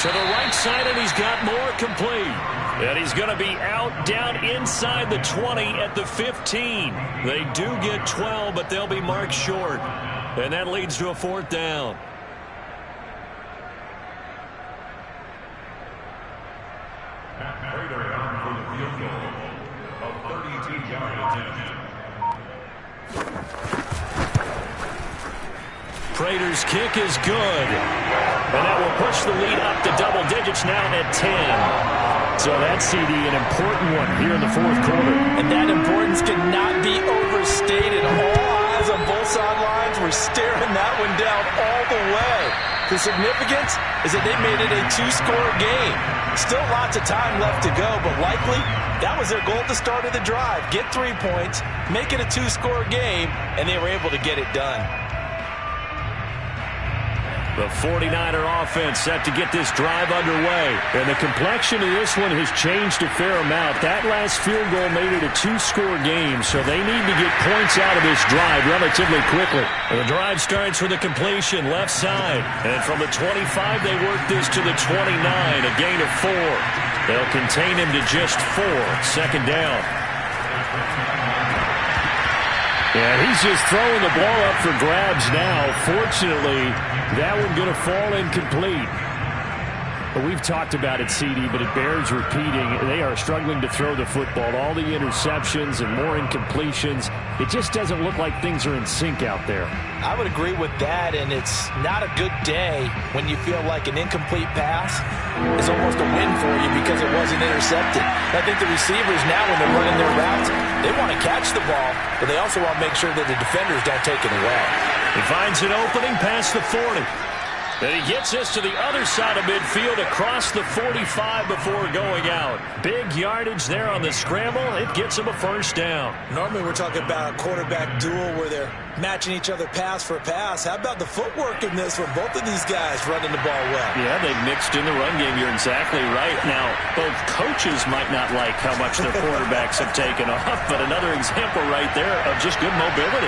To the right side, and he's got more complete. And he's going to be out down inside the 20 at the 15. They do get 12, but they'll be marked short. And that leads to a 4th down. Prater on for the field goal of 32-yard attempt. Prater's kick is good. And that will push the lead up to double digits now at 10. So that CD, an important one here in the 4th quarter. And that importance cannot be overstated. All eyes on both sidelines were staring that one down all the way. The significance is that they made it a 2-score game. Still lots of time left to go, but likely that was their goal at the start of the drive. Get 3 points, make it a 2-score game, and they were able to get it done. The 49er offense set to get this drive underway. And the complexion of this one has changed a fair amount. That last field goal made it a 2-score game, so they need to get points out of this drive relatively quickly. And the drive starts with a completion left side. And from the 25, they work this to the 29, a gain of 4. They'll contain him to just 4. 2nd down. Yeah, he's just throwing the ball up for grabs now. Fortunately, that one going to fall incomplete. But we've talked about it, CD, but it bears repeating. They are struggling to throw the football. All the interceptions and more incompletions. It just doesn't look like things are in sync out there. I would agree with that, and it's not a good day when you feel like an incomplete pass is almost a win for you because it wasn't intercepted. I think the receivers now, when they're running their routes, they want to catch the ball, but they also want to make sure that the defenders don't take it away. He finds an opening past the 40. And he gets this to the other side of midfield across the 45 before going out. Big yardage there on the scramble. It gets him a first down. Normally we're talking about a quarterback duel where they're matching each other pass for pass. How about the footwork in this from both of these guys running the ball well? Yeah, they've mixed in the run game. You're exactly right. Now, both coaches might not like how much their quarterbacks have taken off, but another example right there of just good mobility.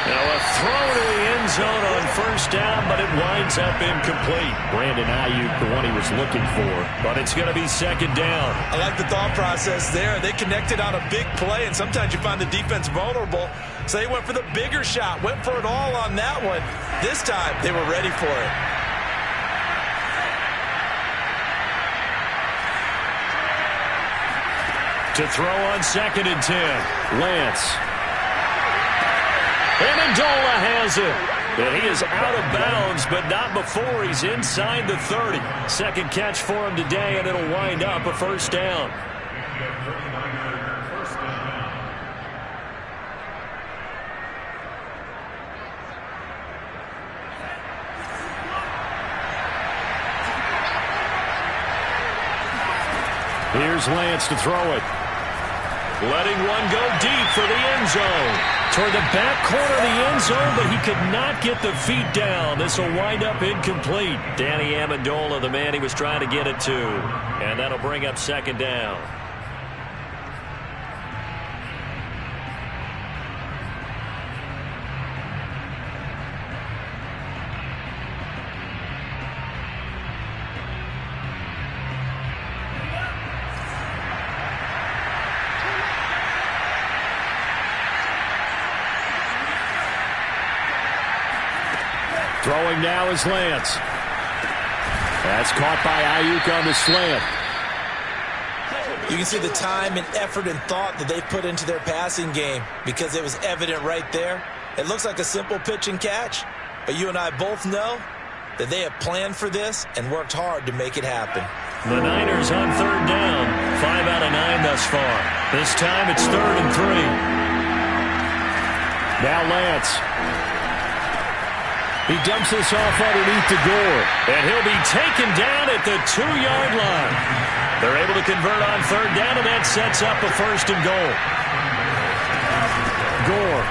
Now a throw to the end zone on first down, but it winds up incomplete. Brandon Ayuk, the one he was looking for, but it's going to be second down. I like the thought process there. They connected on a big play, and sometimes you find the defense vulnerable, so they went for the bigger shot, went for it all on that one. This time, they were ready for it. To throw on 2nd and 10, Lance. Amendola has it. And he is out of bounds, but not before he's inside the 30. Second catch for him today, and it'll wind up a first down. Here's Lance to throw it. Letting one go deep for the end zone. Toward the back corner of the end zone, but he could not get the feet down. This will wind up incomplete. Danny Amendola, the man he was trying to get it to. And that'll bring up second down. Throwing now is Lance. That's caught by Ayuk on the slant. You can see the time and effort and thought that they put into their passing game because it was evident right there. It looks like a simple pitch and catch, but you and I both know that they have planned for this and worked hard to make it happen. The Niners on third down. 5 out of 9 thus far. This time it's 3rd and 3. Now Lance. He dumps this off underneath to Gore. And he'll be taken down at the 2-yard line. They're able to convert on third down, and that sets up a 1st and goal. Gore.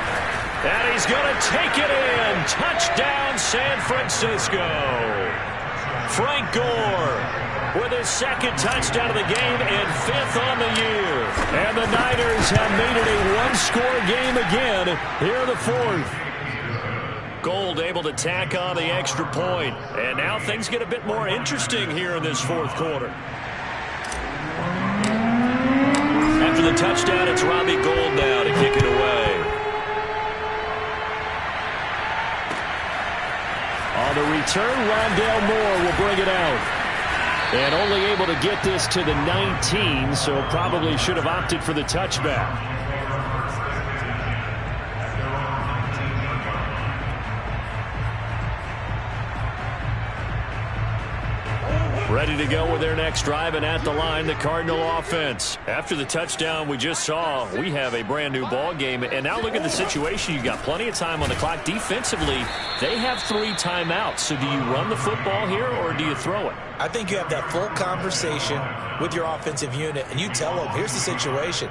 And he's going to take it in. Touchdown, San Francisco. Frank Gore with his 2nd touchdown of the game and 5th on the year. And the Niners have made it a one-score game again here in the 4th. Gold able to tack on the extra point. And now things get a bit more interesting here in this 4th quarter. After the touchdown, it's Robbie Gould now to kick it away. On the return, Rondale Moore will bring it out. And only able to get this to the 19, so probably should have opted for the touchback. Ready to go with their next drive, and at the line, the Cardinal offense. After the touchdown we just saw, we have a brand new ball game. And now look at the situation. You've got plenty of time on the clock. Defensively, they have 3 timeouts. So do you run the football here, or do you throw it? I think you have that full conversation with your offensive unit, and you tell them, here's the situation.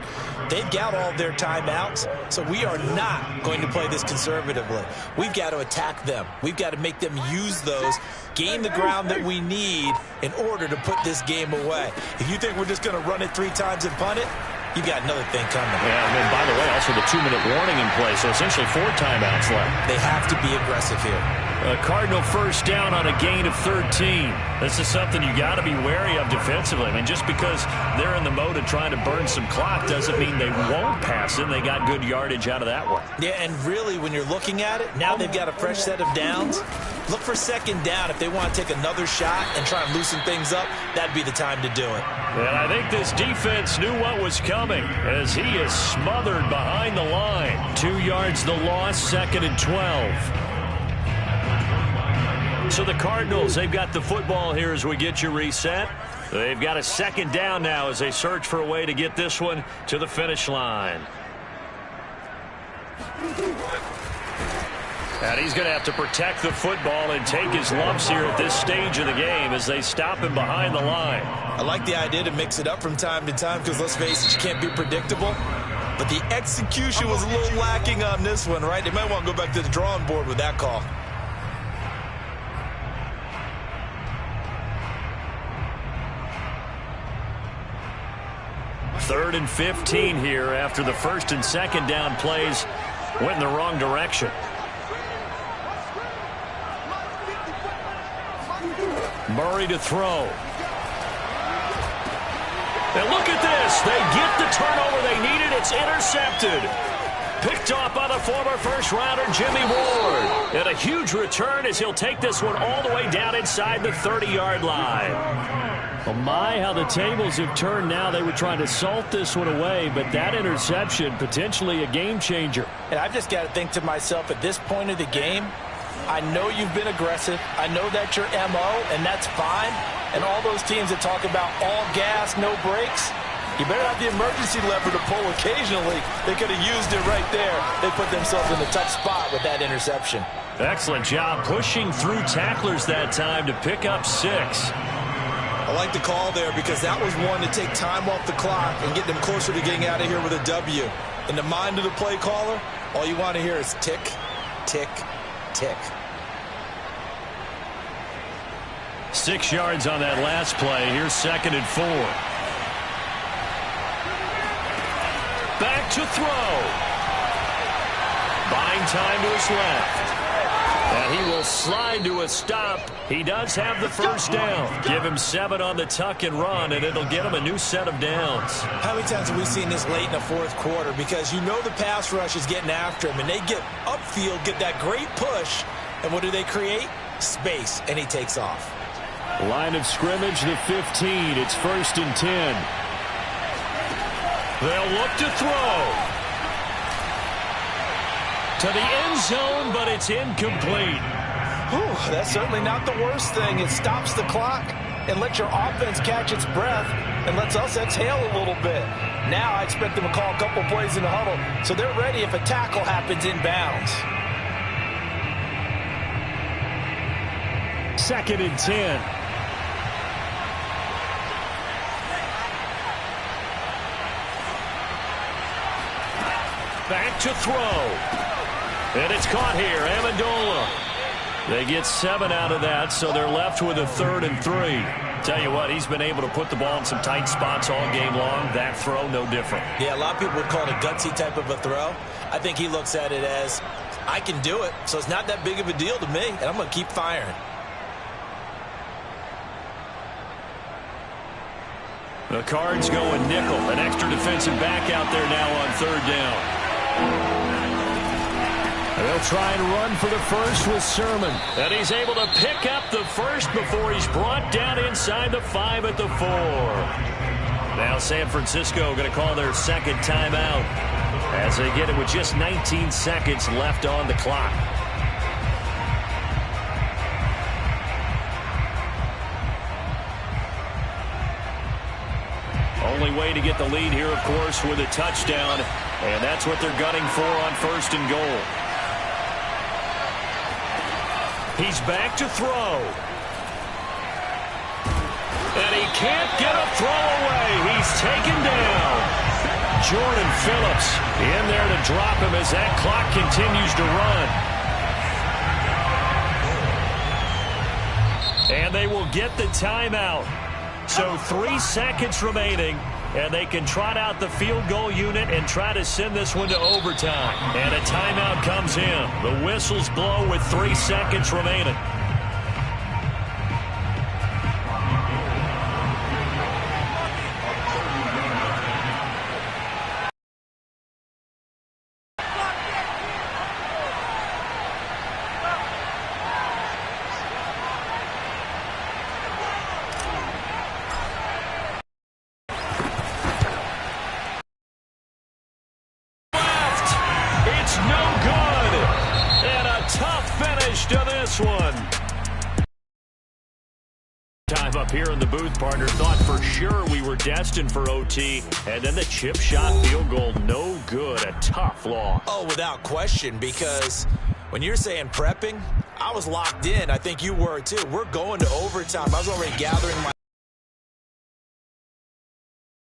They've got all their timeouts, so we are not going to play this conservatively. We've got to attack them. We've got to make them use those, gain the ground that we need in order to put this game away. If you think we're just going to run it 3 times and punt it, you've got another thing coming. Yeah, and by the way, also the 2-minute warning in play, so essentially 4 timeouts left. They have to be aggressive here. A Cardinal first down on a gain of 13. This is something you got to be wary of defensively. I mean, just because they're in the mode of trying to burn some clock doesn't mean they won't pass it. They got good yardage out of that one. Yeah, and really, when you're looking at it, now they've got a fresh set of downs. Look for second down. If they want to take another shot and try and loosen things up, that'd be the time to do it. And I think this defense knew what was coming as he is smothered behind the line. 2 yards the loss, 2nd and 12. So the Cardinals, they've got the football here as we get you reset. They've got a 2nd down now as they search for a way to get this one to the finish line. And he's going to have to protect the football and take his lumps here at this stage of the game as they stop him behind the line. I like the idea to mix it up from time to time because, let's face it, you can't be predictable. But the execution was a little lacking on this one, right? They might want to go back to the drawing board with that call. Third and 15 here after the first and second down plays went in the wrong direction. Murray to throw. And look at this. They get the turnover they needed. It's intercepted. Picked off by the former first-rounder Jimmy Ward. And a huge return as he'll take this one all the way down inside the 30-yard line. Oh my, how the tables have turned now. They were trying to salt this one away, but that interception, potentially a game changer. And I've just got to think to myself, at this point of the game, I know you've been aggressive. I know that's your MO, and that's fine. And all those teams that talk about all gas, no brakes, you better have the emergency lever to pull occasionally. They could have used it right there. They put themselves in a tough spot with that interception. Excellent job pushing through tacklers that time to pick up 6. I like the call there because that was one to take time off the clock and get them closer to getting out of here with a W. In the mind of the play caller, all you want to hear is tick, tick, tick. 6 yards on that last play. Here's 2nd and 4. Back to throw. Buying time to his left. And he will slide to a stop. He does have the first down. Give him 7 on the tuck and run, and it'll get him a new set of downs. How many times have we seen this late in the fourth quarter? Because you know the pass rush is getting after him, and they get upfield, get that great push, and what do they create? Space, and he takes off. Line of scrimmage, the 15. It's 1st and 10. They'll look to throw. To the end zone, but it's incomplete. Whew, that's certainly not the worst thing. It stops the clock and lets your offense catch its breath and lets us exhale a little bit. Now I expect them to call a couple plays in the huddle so they're ready if a tackle happens inbounds. 2nd and 10. Back to throw. And it's caught here, Amendola. They get 7 out of that, so they're left with a 3rd and 3. Tell you what, he's been able to put the ball in some tight spots all game long. That throw, no different. Yeah, a lot of people would call it a gutsy type of a throw. I think he looks at it as, I can do it, so it's not that big of a deal to me, and I'm going to keep firing. The Cards going nickel. An extra defensive back out there now on 3rd down. They'll try and run for the first with Sermon. And he's able to pick up the first before he's brought down inside the 5 at the 4. Now San Francisco going to call their 2nd timeout as they get it with just 19 seconds left on the clock. Only way to get the lead here, of course, with a touchdown. And that's what they're gunning for on 1st and goal. He's back to throw. And he can't get a throw away. He's taken down. Jordan Phillips in there to drop him as that clock continues to run. And they will get the timeout. So 3 seconds remaining, and they can trot out the field goal unit and try to send this one to overtime. And a timeout comes in. The whistles blow with 3 seconds remaining. Time up here in the booth, partner. Thought for sure we were destined for OT. And then the chip shot field goal, no good. A tough loss. Oh, without question, because When you're saying prepping, I was locked in. I think you were too. We're going to overtime. I was already gathering my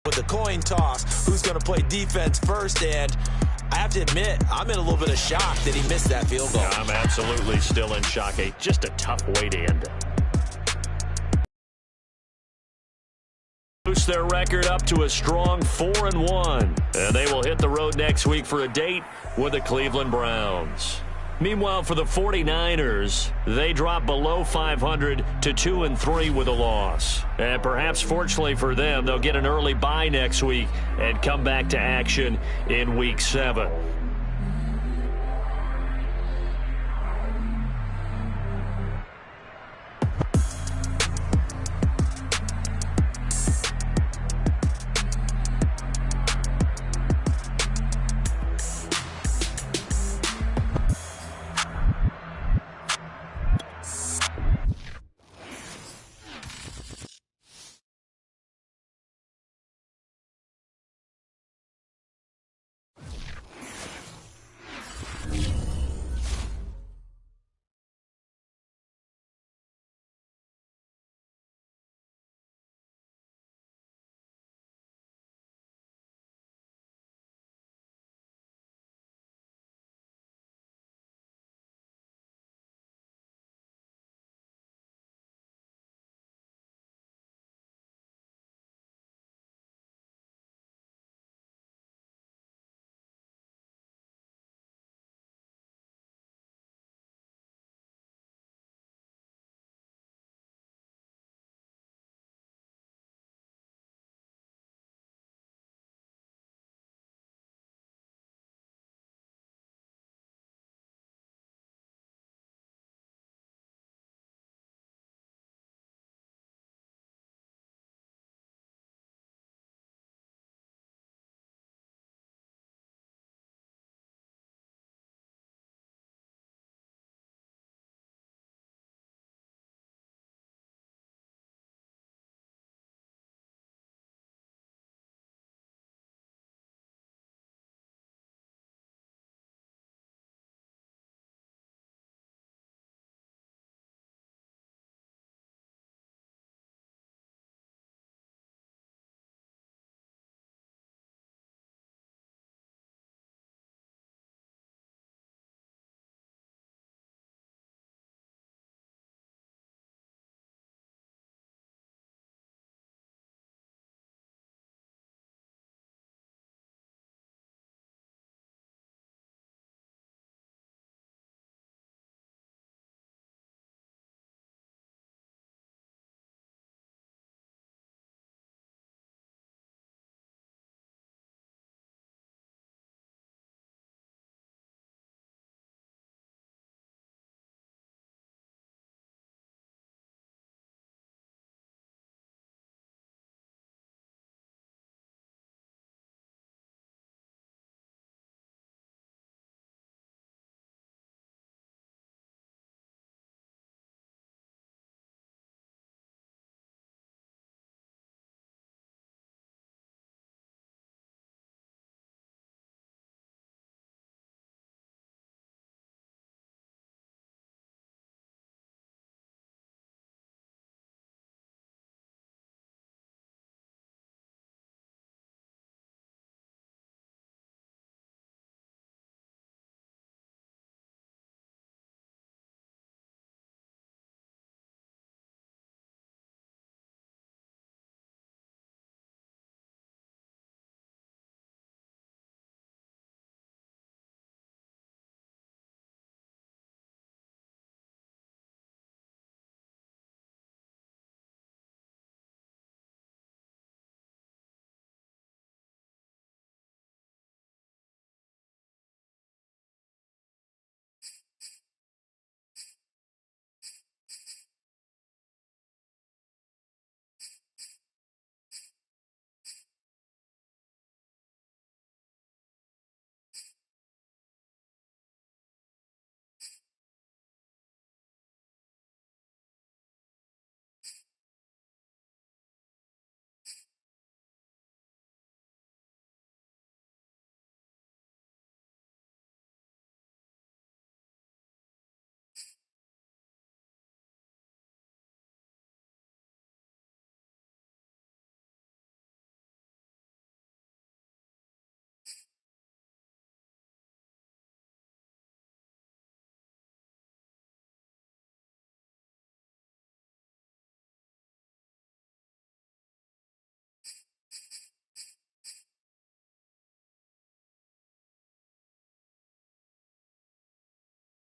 with the coin toss. Who's going to play defense first? And I have to admit, I'm in a little bit of shock that he missed that field goal. I'm absolutely still in shock. Just a tough way to end it. Boost their record up to a strong 4-1. And they will hit the road next week for a date with the Cleveland Browns. Meanwhile, for the 49ers, they drop below 500 to 2-3 with a loss. And perhaps fortunately for them, they'll get an early bye next week and come back to action in Week 7.